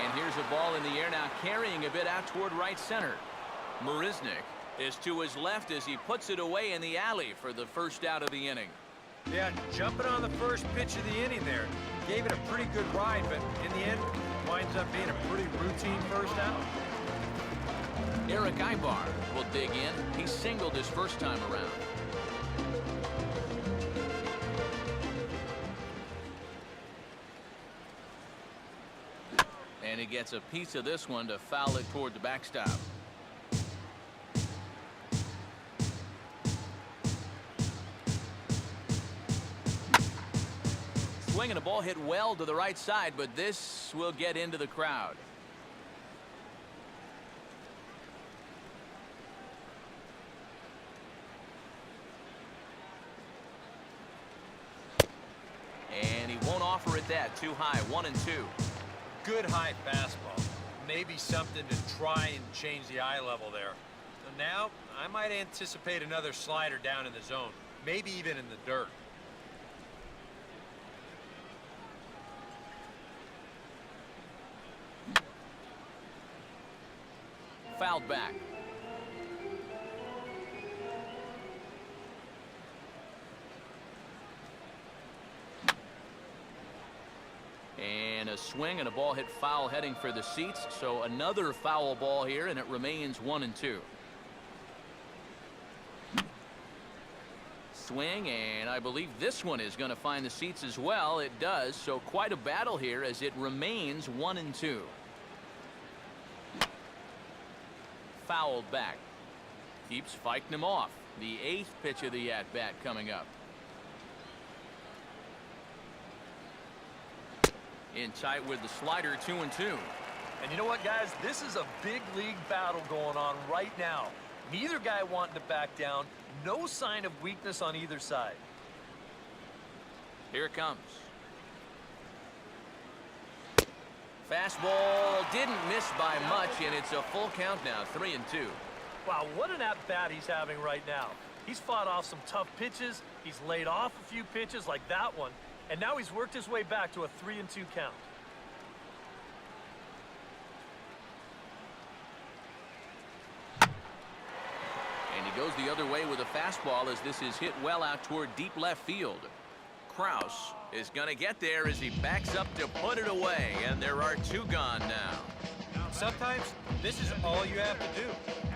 B: And here's a ball in the air now, carrying a bit out toward right center. Marisnick is to his left as he puts it away in the alley for the first out of the inning.
D: Yeah, jumping on the first pitch of the inning there. Gave it a pretty good ride, but in the end, winds up being a pretty routine first out.
B: Eric Ibar will dig in. He singled his first time around. And he gets a piece of this one to foul it toward the backstop. Swinging a ball hit well to the right side, but this will get into the crowd. And he won't offer it that. Too high. 1-2.
D: Good high fastball. Maybe something to try and change the eye level there. So now, I might anticipate another slider down in the zone. Maybe even in the dirt.
B: Fouled back. And a swing and a ball hit foul heading for the seats. So another foul ball here, and it remains 1-2. Swing, and I believe this one is going to find the seats as well. It does. So quite a battle here as it remains 1-2. Fouled back. Keeps fighting him off. The 8th pitch of the at-bat coming up. In tight with the slider, 2-2.
E: And you know what, guys? This is a big league battle going on right now. Neither guy wanting to back down. No sign of weakness on either side.
B: Here it comes. Fastball didn't miss by much, and it's a full count now, 3-2.
E: Wow, what an at-bat he's having right now. He's fought off some tough pitches. He's laid off a few pitches like that one. And now he's worked his way back to a 3-2 count.
B: And he goes the other way with a fastball as this is hit well out toward deep left field. Kraus is going to get there as he backs up to put it away, and there are 2 gone now.
D: Sometimes this is all you have to do.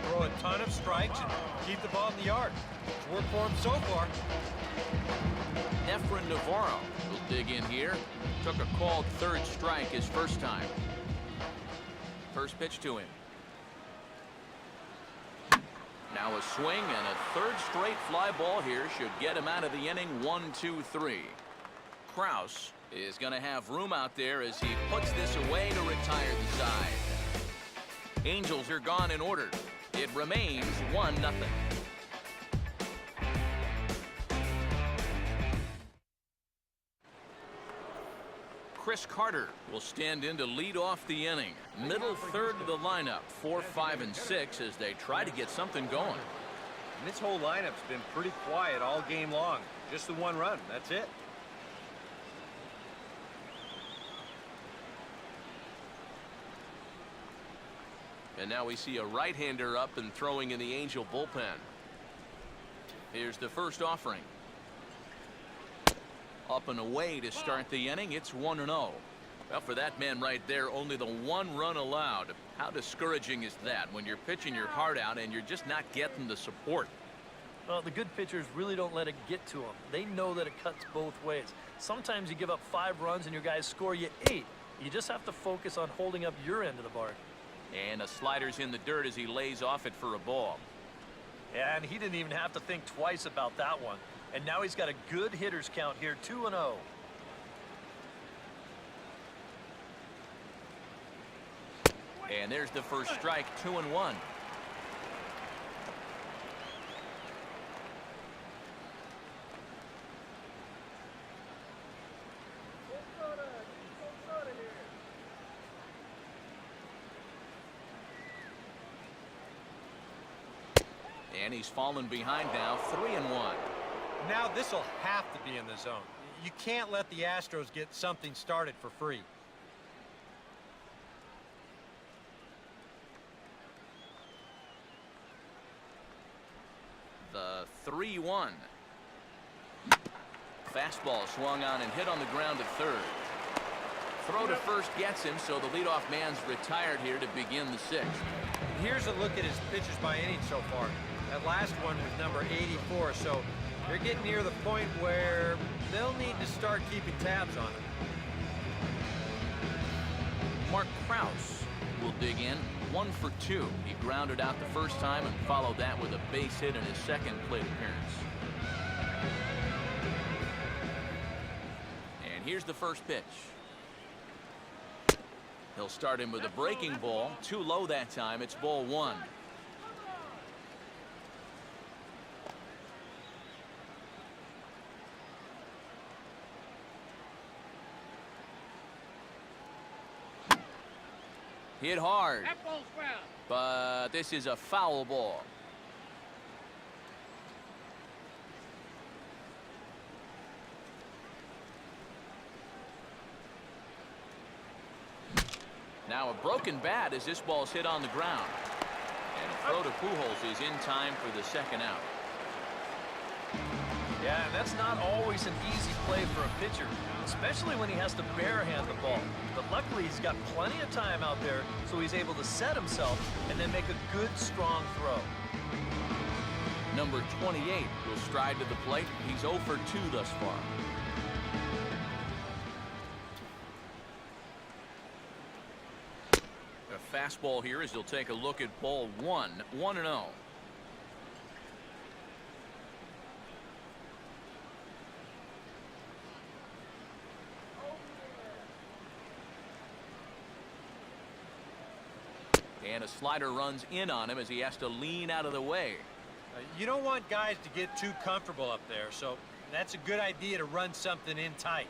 D: Throw a ton of strikes and keep the ball in the yard. It's worked for him so far.
B: Efren Navarro will dig in here. Took a called 3rd strike his first time. First pitch to him. Now a swing and a 3rd straight fly ball here should get him out of the inning. 1-2-3. Kraus is going to have room out there as he puts this away to retire the side. Angels are gone in order. It remains 1-0. Chris Carter will stand in to lead off the inning. Middle third of the lineup, 4, 5, and 6 as they try to get something going.
C: And this whole lineup's been pretty quiet all game long. Just the 1 run. That's it.
B: And now we see a right-hander up and throwing in the Angel bullpen. Here's the first offering. Up and away to start the inning. It's 1-0. Well, for that man right there, only the 1 run allowed. How discouraging is that when you're pitching your heart out and you're just not getting the support?
E: Well, the good pitchers really don't let it get to them. They know that it cuts both ways. Sometimes you give up 5 runs and your guys score you 8. You just have to focus on holding up your end of the bargain.
B: And a slider's in the dirt as he lays off it for a ball.
E: Yeah, and he didn't even have to think twice about that one. And now he's got a good hitters count here, 2-0.
B: And there's the first strike, 2-1. And he's fallen behind now, 3-1.
D: Now this will have to be in the zone. You can't let the Astros get something started for free.
B: The 3-1. Fastball swung on and hit on the ground at third. Throw to first gets him, so the leadoff man's retired here to begin the sixth.
D: Here's a look at his pitches by inning so far. That last one was number 84, so they're getting near the point where they'll need to start keeping tabs on him.
B: Mark Krause will dig in, 1 for 2. He grounded out the first time and followed that with a base hit in his second plate appearance. And here's the first pitch. He'll start him with a breaking ball. Too low that time. It's ball 1. Hit hard. But this is a foul ball. Now a broken bat as this ball's hit on the ground. And a throw to Pujols is in time for the second out.
E: Yeah, and that's not always an easy play for a pitcher, especially when he has to barehand the ball. But luckily, he's got plenty of time out there, so he's able to set himself and then make a good, strong throw.
B: Number 28 will stride to the plate. He's 0 for 2 thus far. A fastball here as he'll take a look at ball 1, 1-0. And a slider runs in on him as he has to lean out of the way.
D: You don't want guys to get too comfortable up there, so that's a good idea to run something in tight.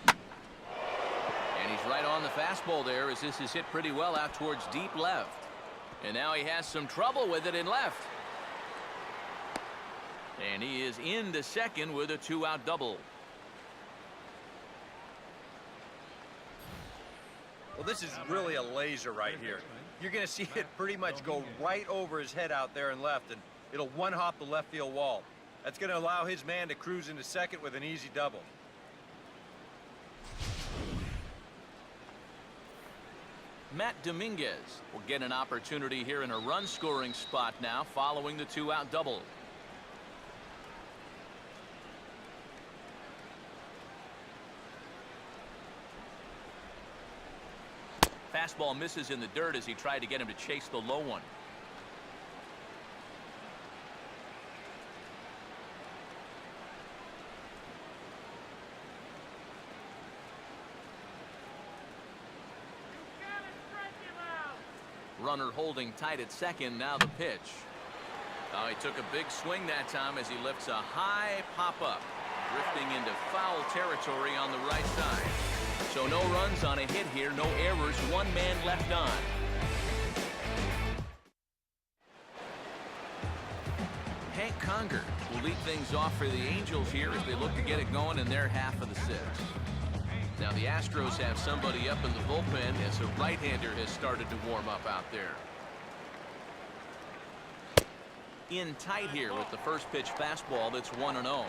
B: And he's right on the fastball there as this is hit pretty well out towards deep left. And now he has some trouble with it in left. And he is into second with a 2-out double.
C: Well, this is really a laser right here. You're going to see it pretty much go right over his head out there in left, and it'll one-hop the left field wall. That's going to allow his man to cruise into second with an easy double.
B: Matt Dominguez will get an opportunity here in a run-scoring spot now following the 2-out double. Fastball misses in the dirt as he tried to get him to chase the low one. Runner holding tight at second. Now the pitch. Oh, he took a big swing that time as he lifts a high pop-up, drifting into foul territory on the right side. So no runs on a hit here, no errors, 1 man left on. Hank Conger will lead things off for the Angels here as they look to get it going in their half of the sixth. Now the Astros have somebody up in the bullpen as a right-hander has started to warm up out there. In tight here with the first pitch fastball that's 1-0.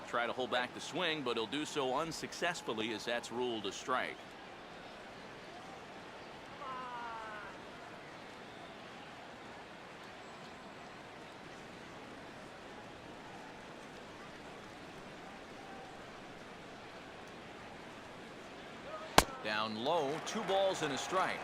B: Try to hold back the swing, but he'll do so unsuccessfully as that's ruled a strike. Down low, 2 balls and a strike.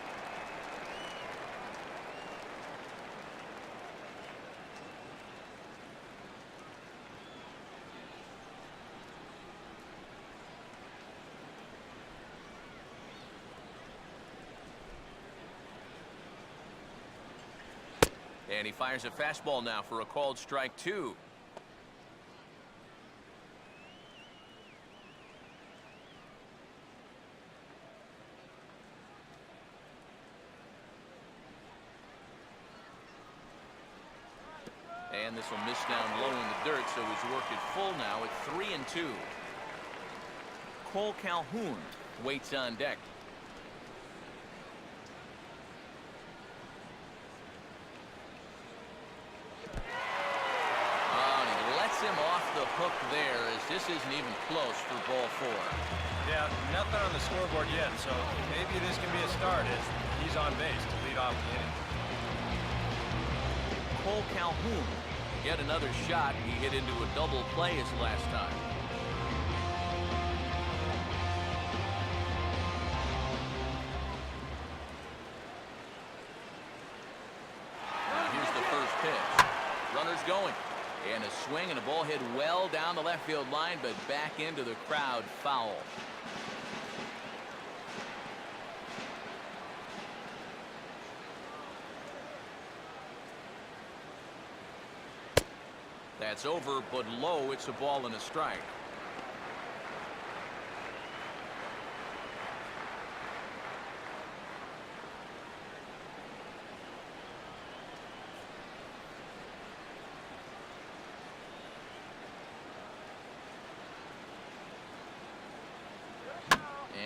B: And he fires a fastball now for a called strike 2. And this will miss down low in the dirt, so he's worked it full now at 3-2. Cole Calhoun waits on deck. Him off the hook there, as this isn't even close for ball 4.
D: Yeah, nothing on the scoreboard yet, so maybe this can be a start as he's on base to lead off the inning.
B: Cole Calhoun, yet another shot. He hit into a double play his last time. Now here's the first pitch. Runners going. And a swing and a ball hit well down the left field line, but back into the crowd, foul. That's over, but low. It's a ball and a strike.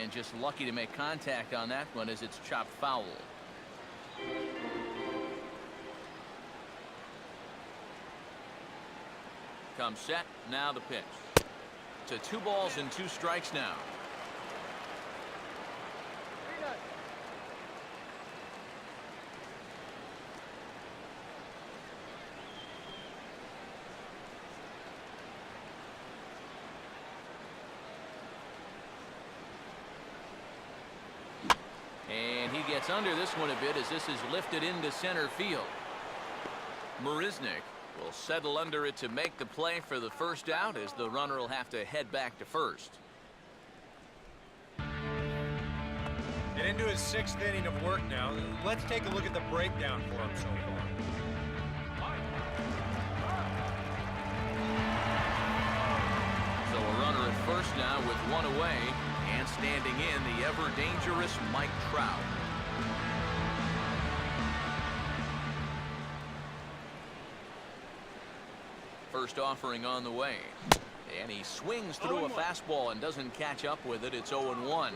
B: And just lucky to make contact on that one as it's chopped foul. Comes set. Now the pitch. To 2 balls and 2 strikes now. And he gets under this one a bit as this is lifted into center field. Marisnick will settle under it to make the play for the first out, as the runner will have to head back to first.
D: Get into his 6th inning of work now. Let's take a look at the breakdown for him so far.
B: So a runner at first now with 1 away. And standing in, the ever-dangerous Mike Trout. First offering on the way. And he swings through a fastball and doesn't catch up with it. It's 0-1.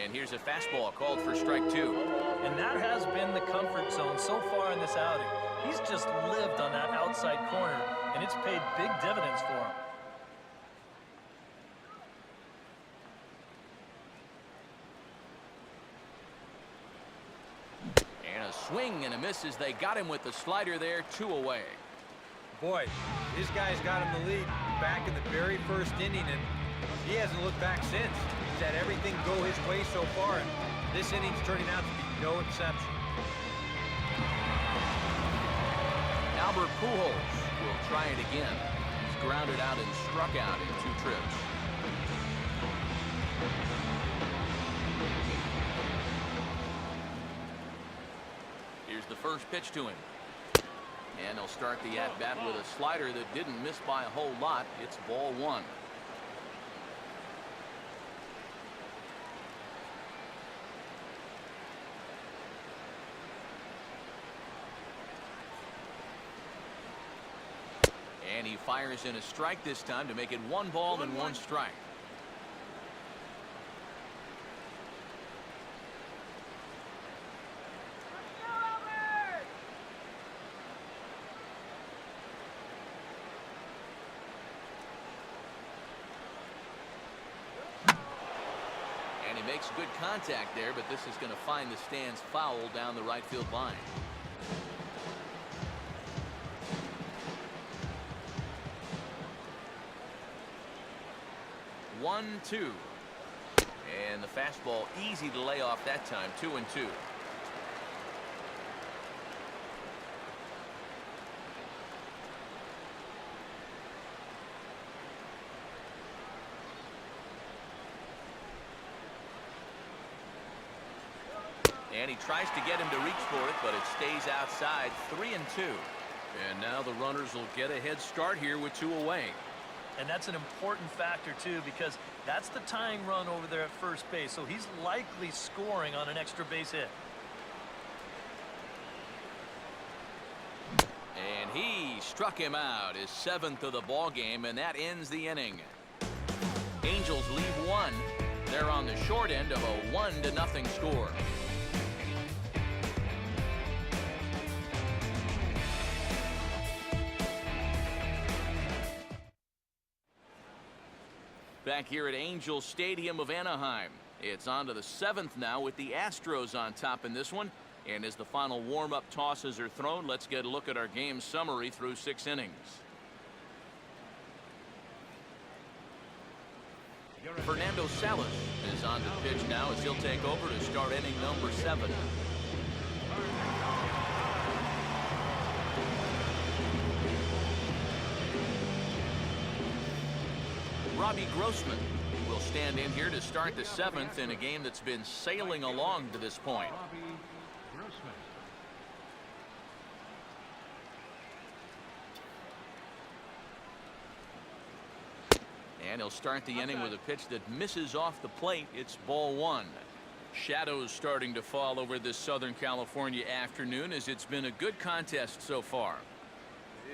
B: And here's a fastball called for strike 2.
E: And that has been the comfort zone so far in this outing. He's just lived on that outside corner, and it's paid big dividends for him.
B: And a swing and a miss as they got him with the slider there. 2 away.
D: Boy, this guy's got him the lead back in the very first inning, and he hasn't looked back since. He's had everything go his way so far, and this inning's turning out to be no exception.
B: Albert Pujols will try it again. He's grounded out and struck out in 2 trips. Here's the first pitch to him. And he'll start the at-bat with a slider that didn't miss by a whole lot. It's ball 1. And he fires in a strike this time to make it 1 ball and 1 strike. And he makes good contact there, but this is going to find the stands foul down the right field line. 1-2. And the fastball easy to lay off that time. 2-2. And he tries to get him to reach for it, but it stays outside. 3-2.
E: And now the runners will get a head start here with 2 away. And that's an important factor, too, because that's the tying run over there at first base. So he's likely scoring on an extra base hit.
B: And he struck him out, his 7th of the ball game, and that ends the inning. Angels leave 1. They're on the short end of a 1-0 score. Back here at Angels Stadium of Anaheim. It's on to the 7th now with the Astros on top in this one. And as the final warm-up tosses are thrown, let's get a look at our game summary through 6 innings. Fernando Salas is on the pitch now as he'll take over to start inning number 7. Robbie Grossman will stand in here to start the 7th in a game that's been sailing along to this point. And he'll start the inning with a pitch that misses off the plate. It's ball 1. Shadows starting to fall over this Southern California afternoon as it's been a good contest so far.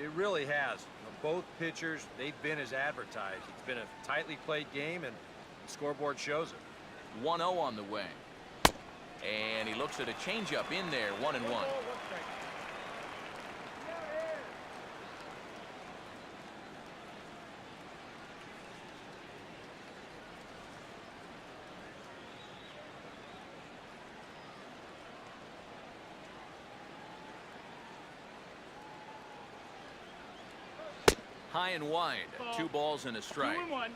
C: It really has. Both pitchers, they've been as advertised. It's been a tightly played game, and the scoreboard shows it.
B: 1-0 on the way. And he looks at a changeup in there, 1-1. High and wide. 2 balls and a strike.
F: 2-1.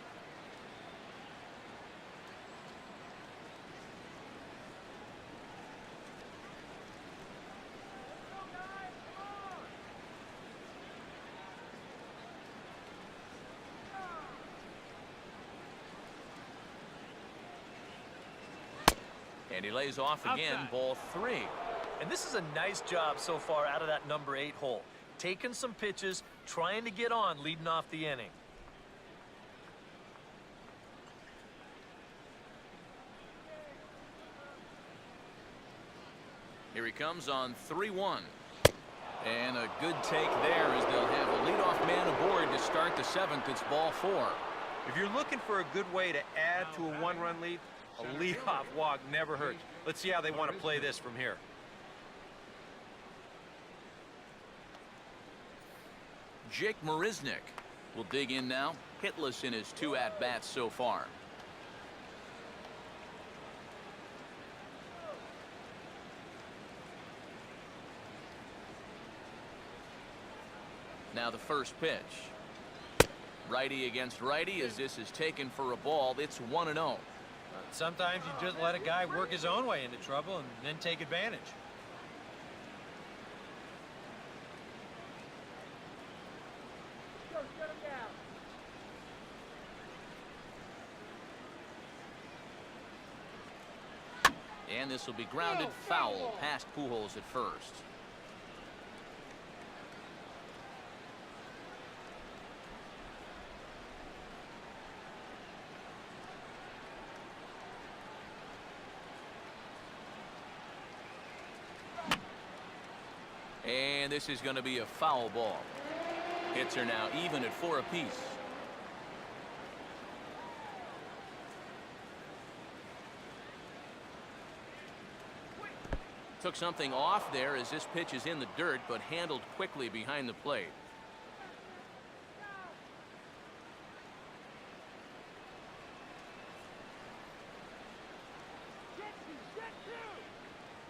B: And he lays off again.
F: Outside.
B: Ball 3.
E: And this is a nice job so far out of that number 8 hole. Taking some pitches, trying to get on, leading off the inning.
B: Here he comes on 3-1. And a good take there as they'll have a leadoff man aboard to start the 7th. It's ball 4.
C: If you're looking for a good way to add to a 1-run lead, a leadoff walk never hurts. Let's see how they want to play this from here.
B: Jake Marisnick will dig in now, hitless in his 2 at-bats so far. Now the first pitch. Righty against righty as this is taken for a ball. It's 1-0.
D: Sometimes you just let a guy work his own way into trouble and then take advantage.
B: And this will be grounded foul past Pujols at first. And this is going to be a foul ball. Hits are now even at 4 apiece. Took something off there as this pitch is in the dirt, but handled quickly behind the plate.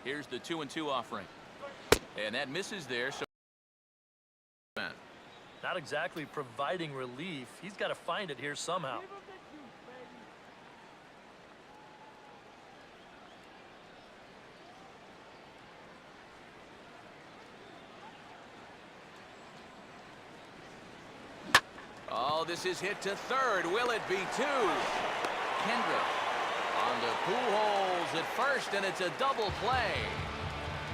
B: Here's the 2-2 offering. And that misses there. So
E: Not exactly providing relief. He's got to find it here somehow.
B: this is hit to third. Will it be two? Kendrick on to Pujols at first, and it's a double play.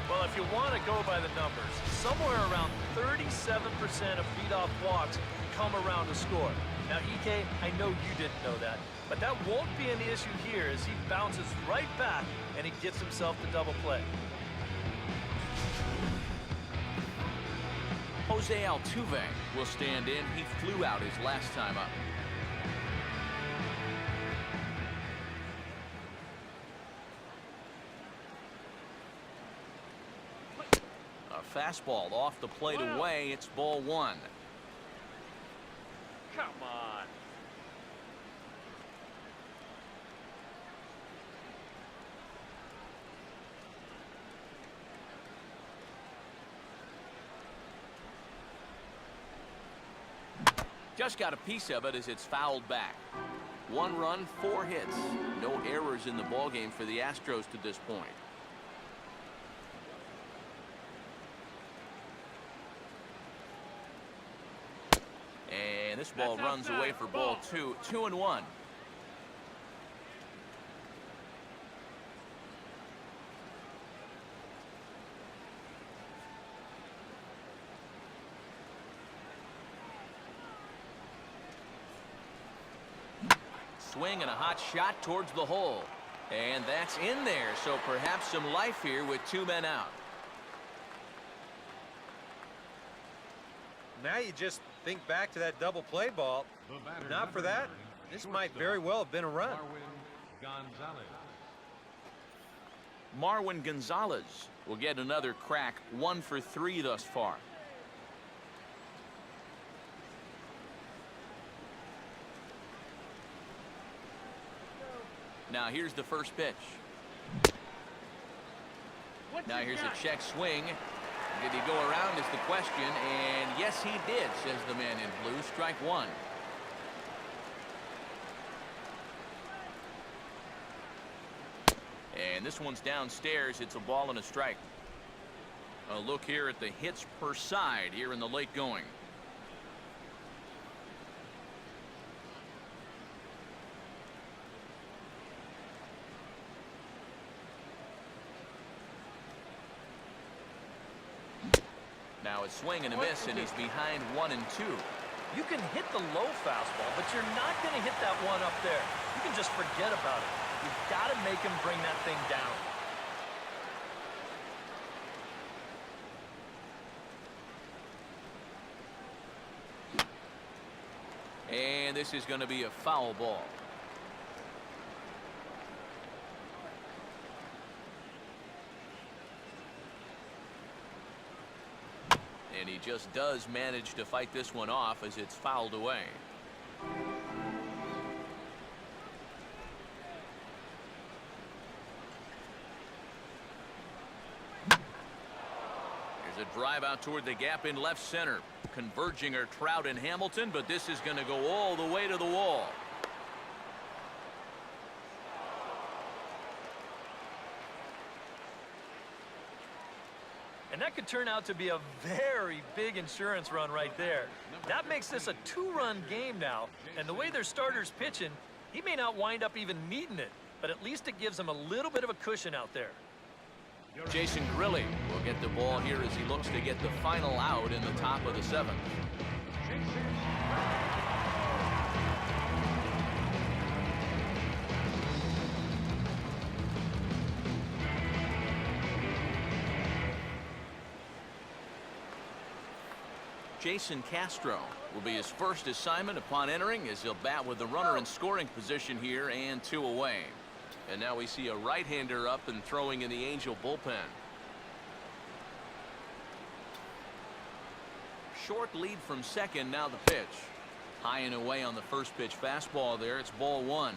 E: Well, if you want to go by the numbers, somewhere around 37% of leadoff walks come around to score. Now, EK, I know you didn't know that, but that won't be an issue here as he bounces right back and he gets himself the double play.
B: Jose Altuve will stand in. He flew out his last time up. A fastball off the plate away. It's ball one.
E: Come on.
B: Just got a piece of it as it's fouled back. 1 run, 4 hits. No errors in the ballgame for the Astros to this point. And this ball runs away for ball 2. 2-1. Swing and a hot shot towards the hole. And that's in there, so perhaps some life here with 2 men out.
C: Now you just think back to that double play ball. If not for that, this might very well have been a run.
B: Marwin Gonzalez will get another crack. 1 for 3 thus far. Now here's the first pitch. Now here's a check swing. Did he go around is the question, and yes he did, says the man in blue. Strike 1. And this one's downstairs. It's a ball and a strike. A look here at the hits per side here in the late going. Now it's swing and a miss, and he's behind 1 and 2.
E: You can hit the low fastball, but you're not going to hit that one up there. You can just forget about it. You've got to make him bring that thing down.
B: And this is going to be a foul ball. And he just does manage to fight this one off as it's fouled away. There's a drive out toward the gap in left center. Converging are Trout and Hamilton, but this is going to go all the way to the wall.
E: And that could turn out to be a very big insurance run right there. That makes this a 2-run game now. And the way their starter's pitching, he may not wind up even needing it, but at least it gives him a little bit of a cushion out there.
B: Jason Grilli will get the ball here as he looks to get the final out in the top of the 7th. Jason Castro will be his first assignment upon entering as he'll bat with the runner in scoring position here and 2 away. And now we see a right-hander up and throwing in the Angel bullpen. Short lead from second, now the pitch. High and away on the first pitch fastball there. It's ball 1.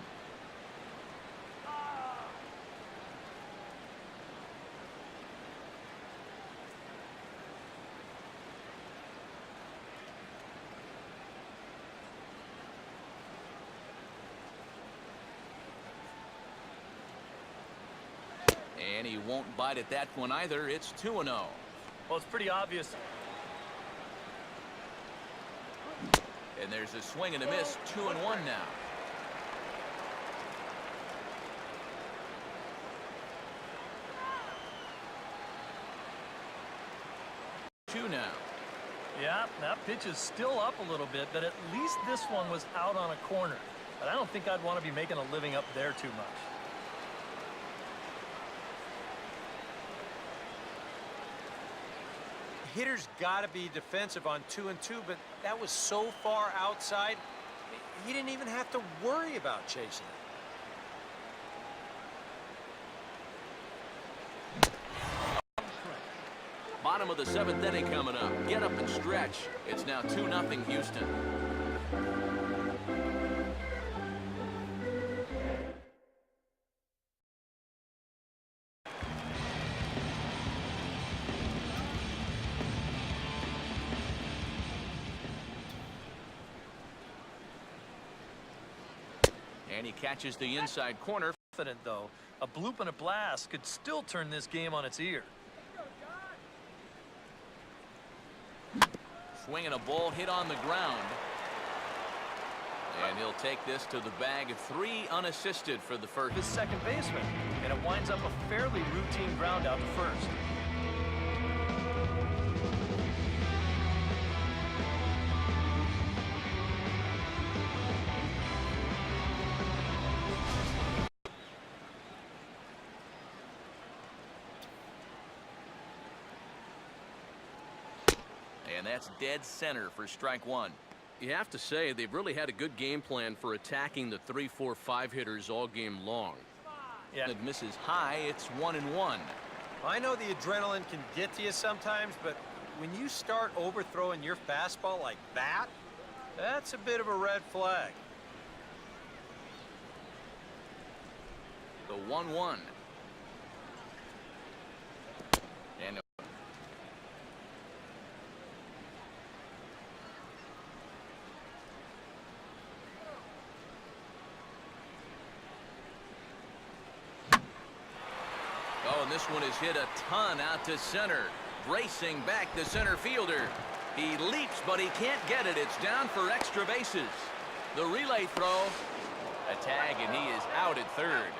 B: And he won't bite at that one either. It's 2-0.
E: Well, it's pretty obvious.
B: And there's a swing and a miss, 2-1 now. 2 now.
E: Yeah, that pitch is still up a little bit, but at least this one was out on a corner. But I don't think I'd want to be making a living up there too much.
D: Hitter's got to be defensive on 2-2, but that was so far outside, he didn't even have to worry about chasing it.
B: Bottom of the 7th inning coming up. Get up and stretch. It's now 2-0 Houston. And he catches the inside corner.
E: Confident, though, a bloop and a blast could still turn this game on its ear.
B: Swinging a ball hit on the ground. And he'll take this to the bag. 3 unassisted for the first.
E: His second baseman, and it winds up a fairly routine ground out to first.
B: And that's dead center for strike 1.
G: You have to say they've really had a good game plan for attacking the 3, 4, 5 hitters all game long.
B: Yeah. It misses high. It's 1-1.
D: I know the adrenaline can get to you sometimes, but when you start overthrowing your fastball like that, that's a bit of a red flag.
B: The 1-1. And and this one is hit a ton out to center. Racing back the center fielder. He leaps, but he can't get it. It's down for extra bases. The relay throw. A tag, and he is out at third.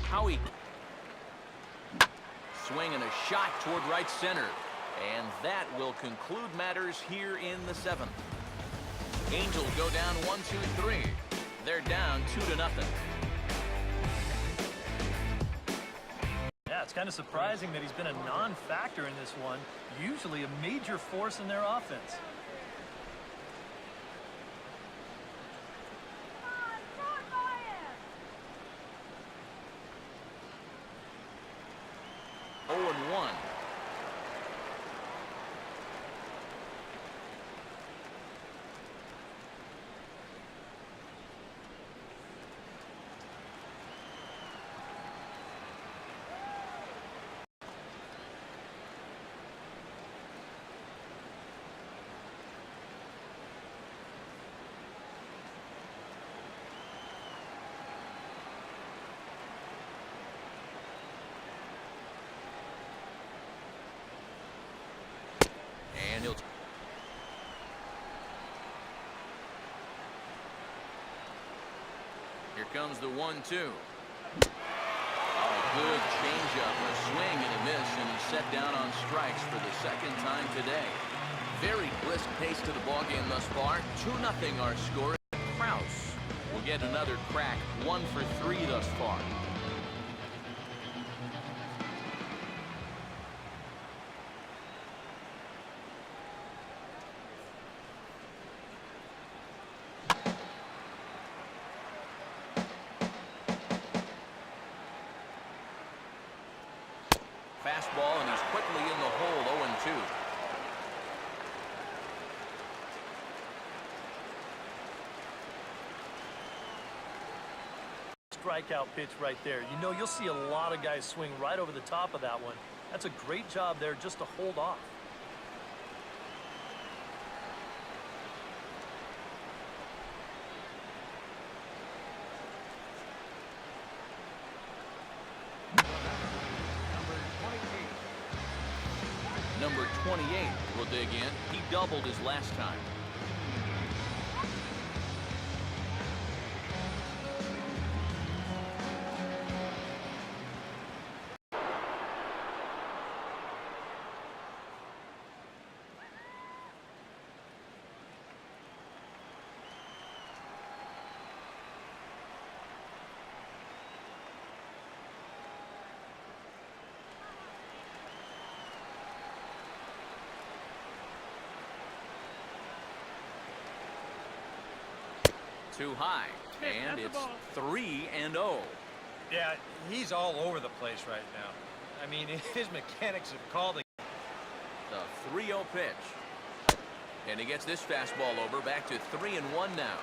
B: Howie. Swinging a shot toward right center. And that will conclude matters here in the 7th. Angels go down 1-2-3. They're down 2-0.
E: Yeah, it's kind of surprising that he's been a non-factor in this one. Usually a major force in their offense.
B: And he'll. Here comes the 1-2. A good changeup, a swing and a miss, and he's set down on strikes for the second time today. Very brisk pace to the ballgame thus far. 2-0 our score. Krause will get another crack. 1 for 3 thus far. Fastball, and he's quickly in the hole. 0-2.
E: Strikeout pitch right there. You know, you'll see a lot of guys swing right over the top of that one. That's a great job there just to hold off.
B: Number 28 will dig in. He doubled his last time. Too high, and it's 3-0.
D: Yeah, he's all over the place right now. I mean, his mechanics have called it.
B: The 3-0 pitch. And he gets this fastball over, back to 3-1 now.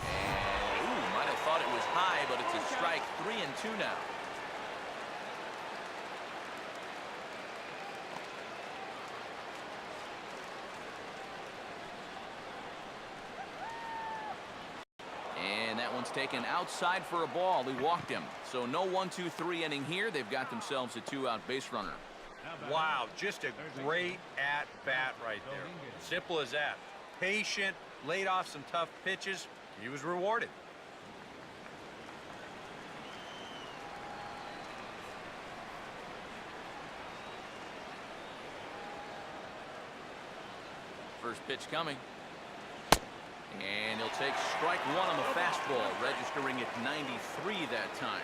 B: And, ooh, might have thought it was high, but it's a strike. 3-2 now. One's taken outside for a ball. He walked him. So no 1-2-3 inning here. They've got themselves a 2-out base runner.
C: Wow, just a great at-bat right there. Simple as that. Patient, laid off some tough pitches. He was rewarded.
B: First pitch coming. And he'll take strike one on the fastball, registering at 93 that time.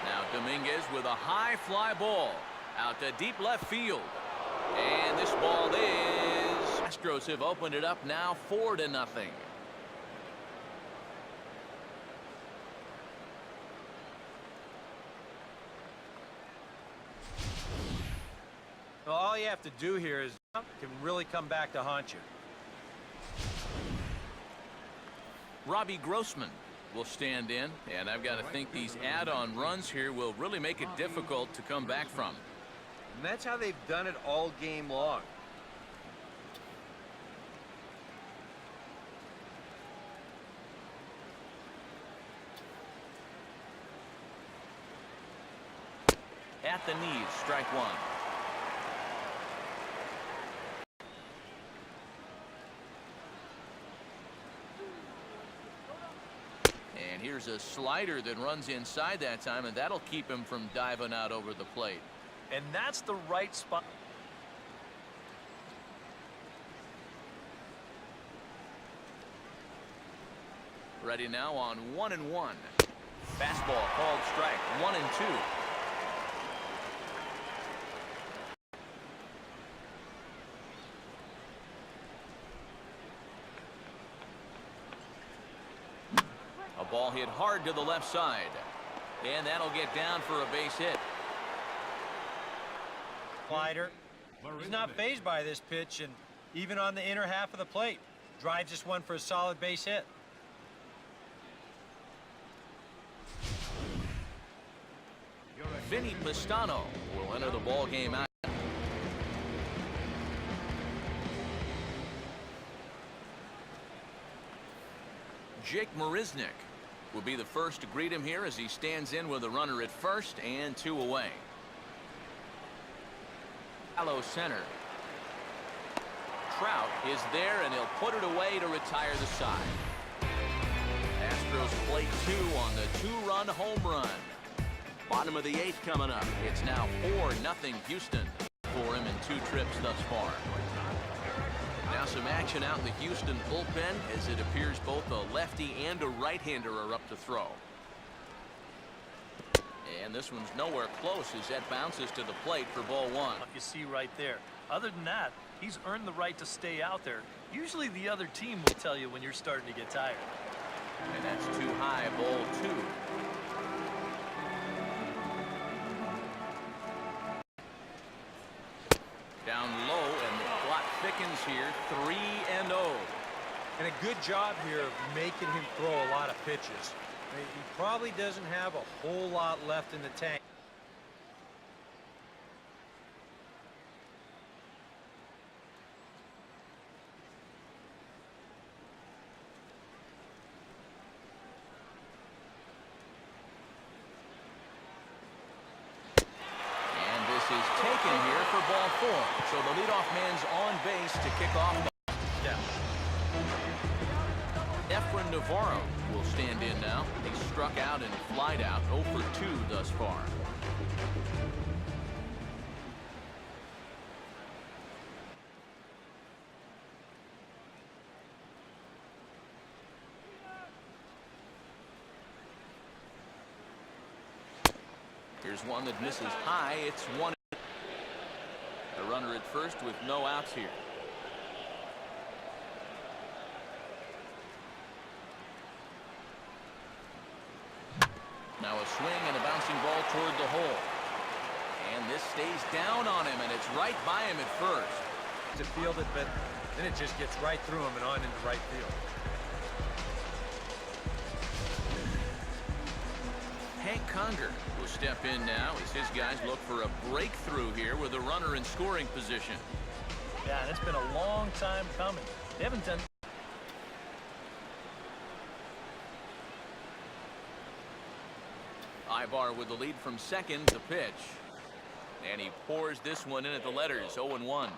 B: Now Dominguez with a high fly ball out to deep left field. And this ball is... Astros have opened it up now 4-0.
C: Well, all you have to do here is can really come back to haunt you.
B: Robbie Grossman will stand in, and I've got to think these add-on runs here will really make it difficult to come back from.
C: And that's how they've done it all game long.
B: At the knees, strike one. And here's a slider that runs inside that time, and that'll keep him from diving out over the plate.
E: And that's the right spot.
B: Ready now on 1-1. Fastball called strike. 1-2. A ball hit hard to the left side. And that'll get down for a base hit.
D: Slider. He's not fazed by this pitch, and even on the inner half of the plate, drives this one for a solid base hit.
B: Vinny Pistano will enter the ball game out. Jake Marisnick will be the first to greet him here as he stands in with a runner at first and 2 away. Hello, center. Trout is there, and he'll put it away to retire the side. Astros play 2 on the 2-run home run. Bottom of the 8th coming up. It's now 4-0 Houston for him in 2 trips thus far. Now some action out in the Houston bullpen as it appears both a lefty and a right-hander are up to throw. And this one's nowhere close as that bounces to the plate for ball 1.
E: You see right there. Other than that, he's earned the right to stay out there. Usually the other team will tell you when you're starting to get tired.
B: And that's too high, ball 2. Down low, and the clock thickens here. 3-0.
D: And a good job here of making him throw a lot of pitches. He probably doesn't have a whole lot left in the tank.
B: 4. So the leadoff man's on base to kick off.
D: Yeah.
B: Efren Navarro will stand in now. He struck out and flied out, 0 for 2 thus far. Here's one that misses high. It's 1. A runner at first with no outs here. Now a swing and a bouncing ball toward the hole. And this stays down on him, and it's right by him at first.
D: To field it, but then it just gets right through him and on into right field.
B: Hank Conger will step in now as his guys look for a breakthrough here with a runner in scoring position.
E: Yeah, and it's been a long time coming. They haven't done...
B: Ibar with the lead from second. The pitch. And he pours this one in at the letters. 0-1.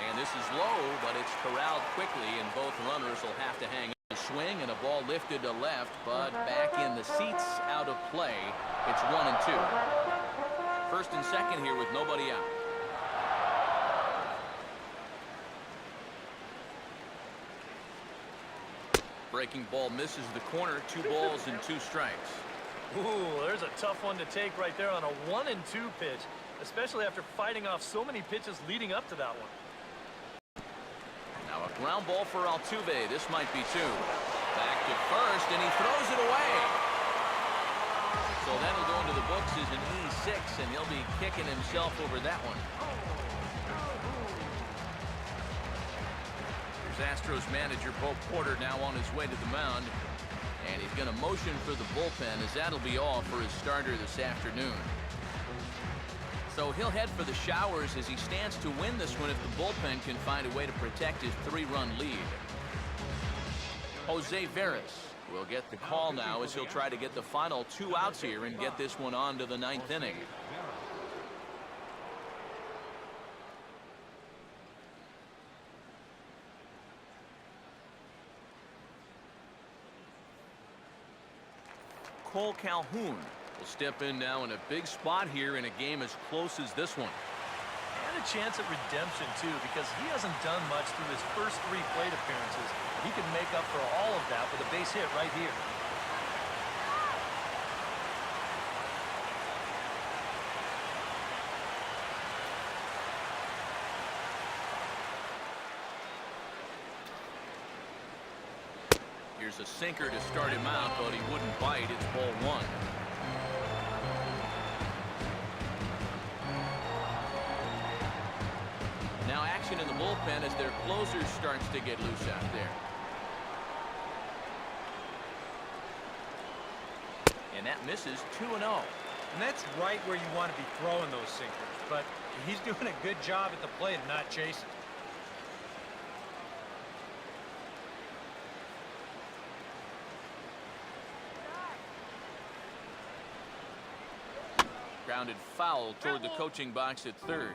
B: And this is low, but it's corralled quickly, and both runners will have to hang on. A swing and a ball lifted to left, but back in the seats, out of play. It's 1-2. First and second here with nobody out. Breaking ball misses the corner. 2 balls and 2 strikes.
E: Ooh, there's a tough one to take right there on a 1-2 pitch, especially after fighting off so many pitches leading up to that one.
B: Now a ground ball for Altuve. This might be 2. Back to first, and he throws it away. So that'll go into the books as an E6, and he'll be kicking himself over that one. Astros manager Bo Porter now on his way to the mound, and he's going to motion for the bullpen as that'll be all for his starter this afternoon. So he'll head for the showers as he stands to win this one if the bullpen can find a way to protect his 3-run lead. Jose Veras will get the call now as he'll try to get the final 2 outs here and get this one on to the 9th inning. Cole Calhoun will step in now in a big spot here in a game as close as this one.
E: And a chance at redemption, too, because he hasn't done much through his first 3 plate appearances. He could make up for all of that with a base hit right here.
B: Here's a sinker to start him out, but he wouldn't bite. It's ball 1. Now action in the bullpen as their closer starts to get loose out there. And that misses 2-0.
D: And that's right where you want to be throwing those sinkers, but he's doing a good job at the plate of not chasing.
B: Grounded foul toward the coaching box at third.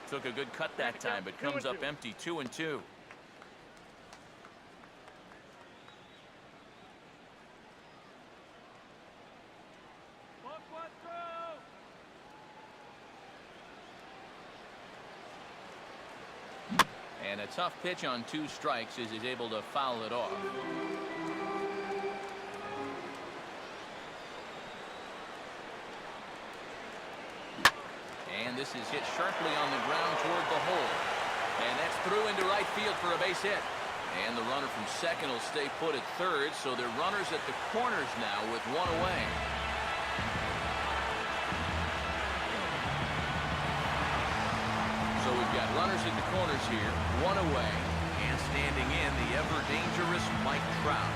B: Took a good cut that time, but comes up empty. 2-2. And a tough pitch on 2 strikes as he's able to foul it off. And this is hit sharply on the ground toward the hole. And that's through into right field for a base hit. And the runner from second will stay put at third, so they're runners at the corners now with 1 away. So we've got runners at the corners here, 1 away, and standing in the ever-dangerous Mike Trout.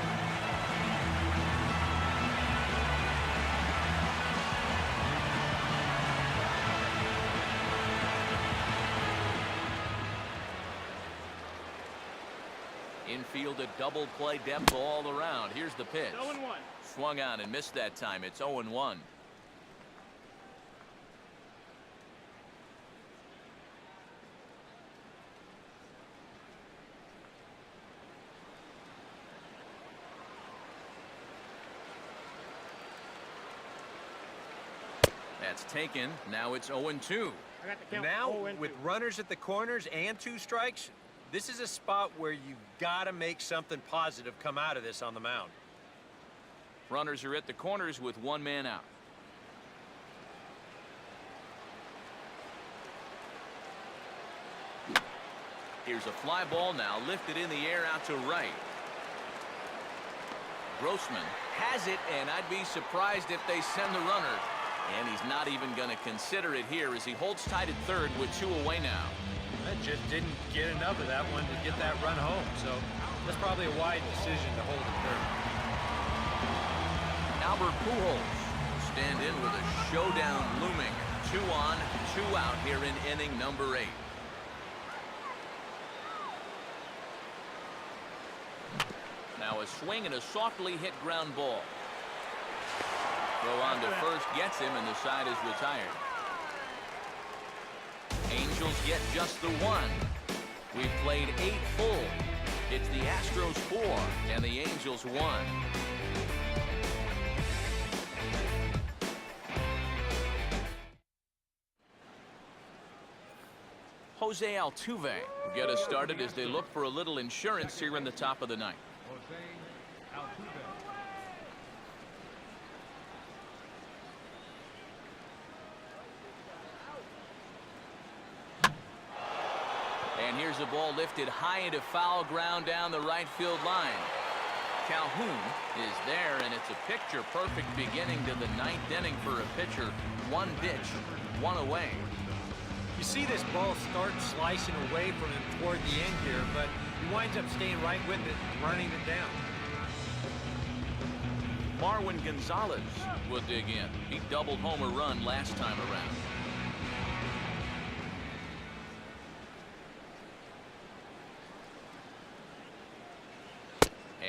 B: Infield a double play depth all around. Here's the pitch.
F: 0-1.
B: Swung on and missed that time. It's 0-1. That's taken. Now it's 0-2.
F: I got the count.
C: Now,
F: 0-2.
C: with runners at the corners and 2 strikes, this is a spot where you've got to make something positive come out of this on the mound.
B: Runners are at the corners with 1 man out. Here's a fly ball now lifted in the air out to right. Grossman has it, and I'd be surprised if they send the runner. And he's not even going to consider it here as he holds tight at third with 2 away now.
D: That just didn't get enough of that one to get that run home. So that's probably a wide decision to hold it third.
B: Albert Pujols stand in with a showdown looming. 2 on, 2 out here in inning number 8. Now a swing and a softly hit ground ball. Throw on to first gets him, and the side is retired. Angels get just the 1. We've played 8 full. It's the Astros 4 and the Angels 1. Jose Altuve will get us started as they look for a little insurance here in the top of the 9th.
F: Jose Altuve.
B: And here's a ball lifted high into foul ground down the right field line. Calhoun is there, and it's a picture-perfect beginning to the 9th inning for a pitcher. 1 pitch, 1 away.
D: You see this ball start slicing away from him toward the end here, but he winds up staying right with it, running it down.
B: Marwin Gonzalez will dig in. He doubled home a run last time around.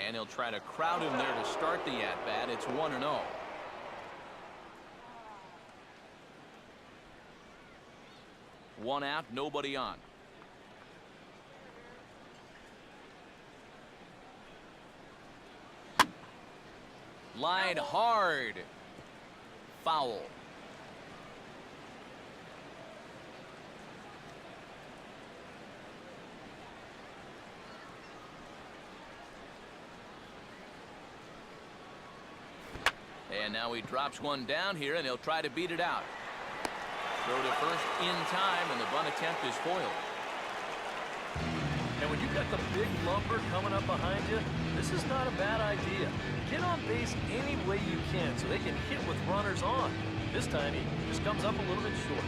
B: And he'll try to crowd him there to start the at-bat. It's 1-0. One out, nobody on. Line hard. Foul. And now he drops one down here, and he'll try to beat it out. Throw to first in time, and the bunt attempt is foiled.
E: And when you've got the big lumber coming up behind you, this is not a bad idea. Get on base any way you can so they can hit with runners on. This time he just comes up a little bit short.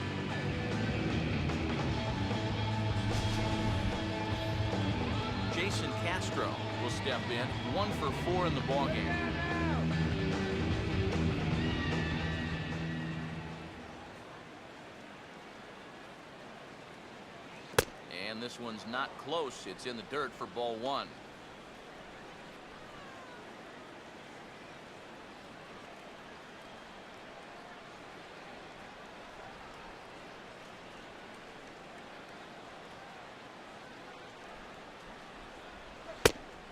B: Jason Castro will step in, 1 for 4 in the ballgame. And this one's not close. It's in the dirt for ball 1.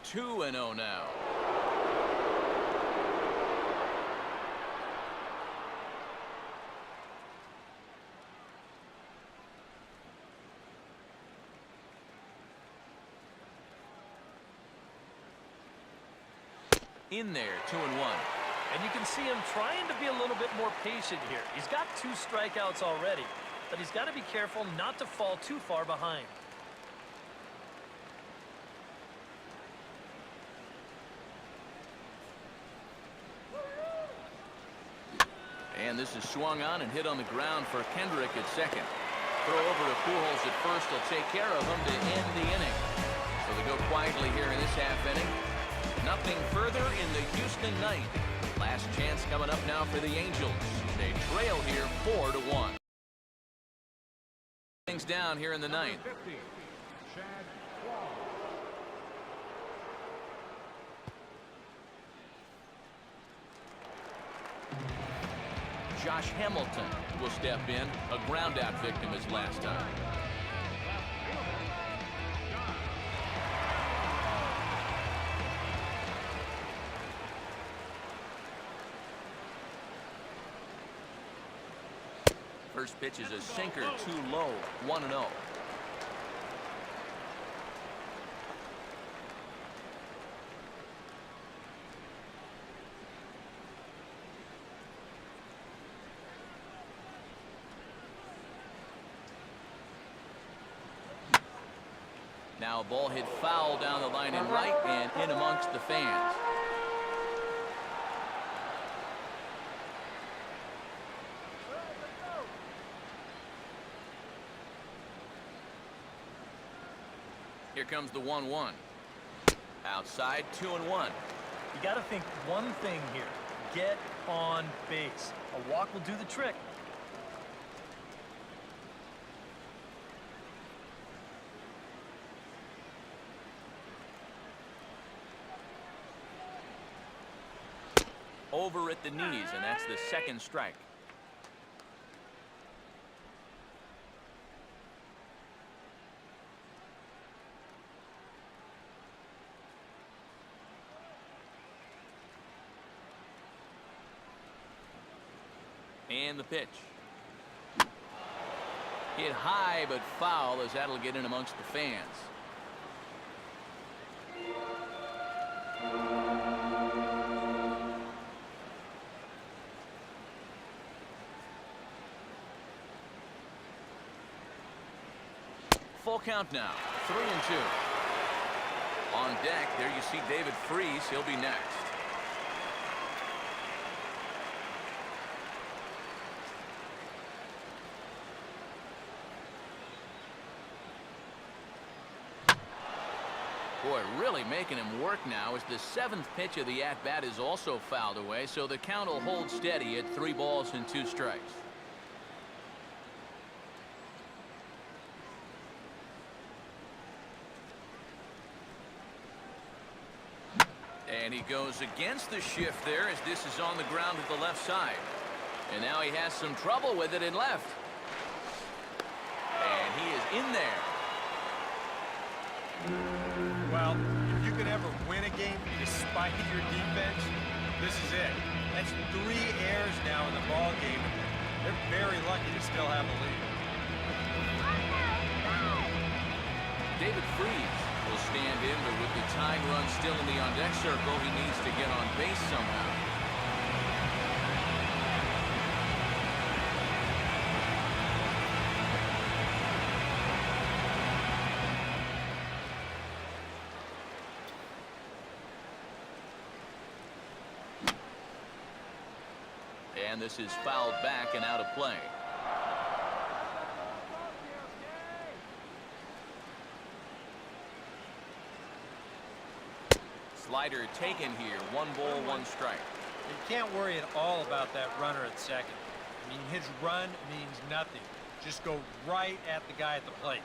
B: Two and 0 now. In there, 2-1.
E: And you can see him trying to be a little bit more patient here. He's got 2 strikeouts already, but he's got to be careful not to fall too far behind.
B: And this is swung on and hit on the ground for Kendrick at second. Throw over to Pujols at first. Will take care of him to end the inning. So they go quietly here in this half inning. Nothing further in the Houston ninth. Last chance coming up now for the Angels. They trail here 4-1. Things down here in the ninth.
F: 50, Chad
B: Josh Hamilton will step in, a ground-out victim as last time. First pitch is a sinker, too low, 1-0. Now a ball hit foul down the line in right and in amongst the fans. Here comes the 1-1. Outside, 2-1.
E: You got to think one thing here. Get on base. A walk will do the trick.
B: Over at the knees, and that's the second strike. And the pitch. Hit high but foul, as that'll get in amongst the fans. Full count now, 3-2. On deck, there you see David Freese. He'll be next. Boy, really making him work now as the seventh pitch of the at-bat is also fouled away, so the count will hold steady at 3 balls and 2 strikes. And he goes against the shift there as this is on the ground at the left side. And now he has some trouble with it in left. And he is in there.
D: Well, if you could ever win a game despite your defense, this is it. That's 3 errors now in the ball game. They're very lucky to still have a lead.
B: David Freese will stand in, but with the tying run still in the on-deck circle, he needs to get on base somehow. And this is fouled back and out of play. Slider taken here. 1 ball, 1 strike.
D: You can't worry at all about that runner at second. I mean, his run means nothing. Just go right at the guy at the plate.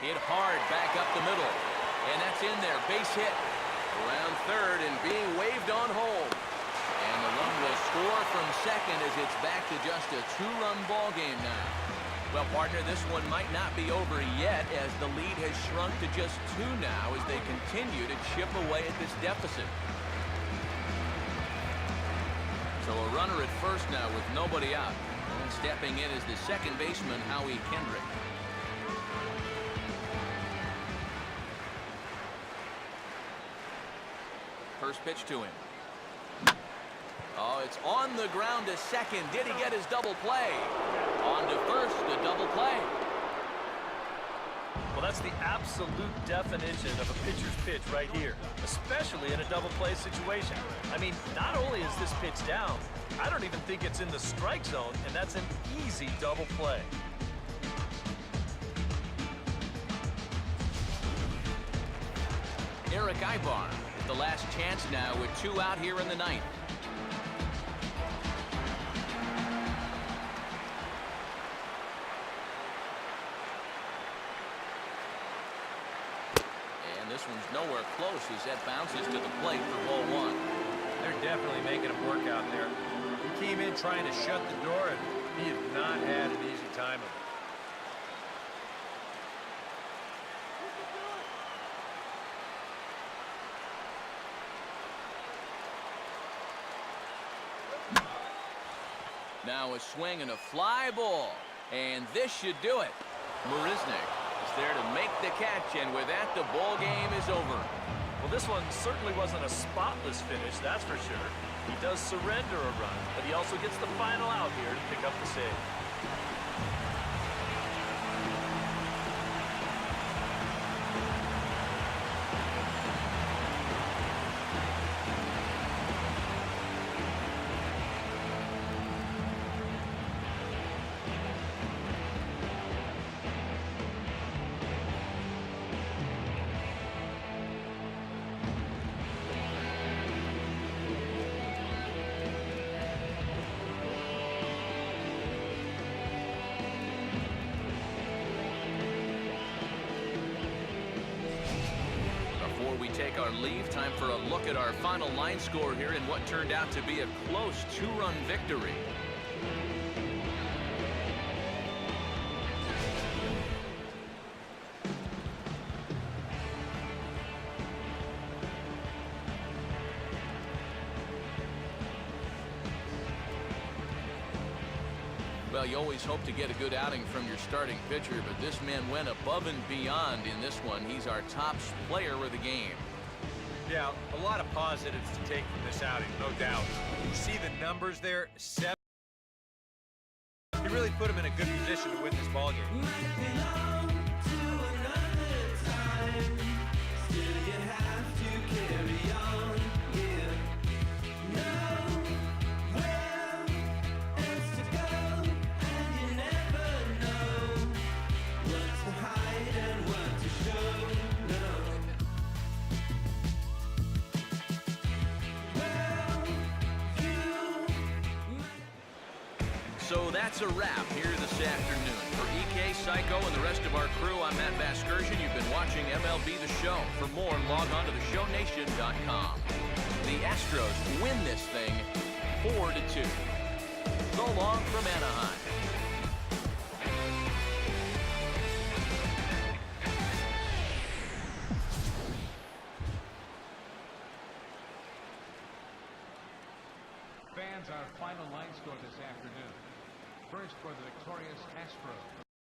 B: Hit hard back up the middle. And that's in there. Base hit. Around third and being waved on home. And the run will score from second as it's back to just a 2-run ball game now. Well, partner, this one might not be over yet as the lead has shrunk to just 2 now as they continue to chip away at this deficit. So a runner at first now with nobody out. And stepping in is the second baseman, Howie Kendrick. First pitch to him. Oh, it's on the ground to second. Did he get his double play? On to first, the double play.
E: Well, that's the absolute definition of a pitcher's pitch right here, especially in a double play situation. I mean, not only is this pitch down, I don't even think it's in the strike zone, and that's an easy double play.
B: Eric Ibar. The last chance now with 2 out here in the 9th. this one's nowhere close as that bounces to the plate for ball one.
C: They're definitely making him work out there. He came in trying to shut the door, and he has not had an easy time of it.
B: Now a swing and a fly ball. And this should do it. Marisnik is there to make the catch, and with that, the ball game is over.
E: Well, this one certainly wasn't a spotless finish, that's for sure. He does surrender a run, but he also gets the final out here to pick up the save.
B: Take our leave. Time for a look at our final line score here in what turned out to be a close 2-run victory. Well, you always hope to get a good outing from your starting pitcher, but this man went above and beyond in this one. He's our top player of the game.
C: Yeah, a lot of positives to take from this outing, no doubt. You see the numbers there, 7. He really put him in a good position to win this ball game.
B: So that's a wrap here this afternoon. For EK, Psycho, and the rest of our crew, I'm Matt Vasgersian. You've been watching MLB The Show. For more, log on to theshownation.com. The Astros win this thing 4-2. So long from Anaheim.
F: Fans, our final line score this afternoon. First for the victorious Astros.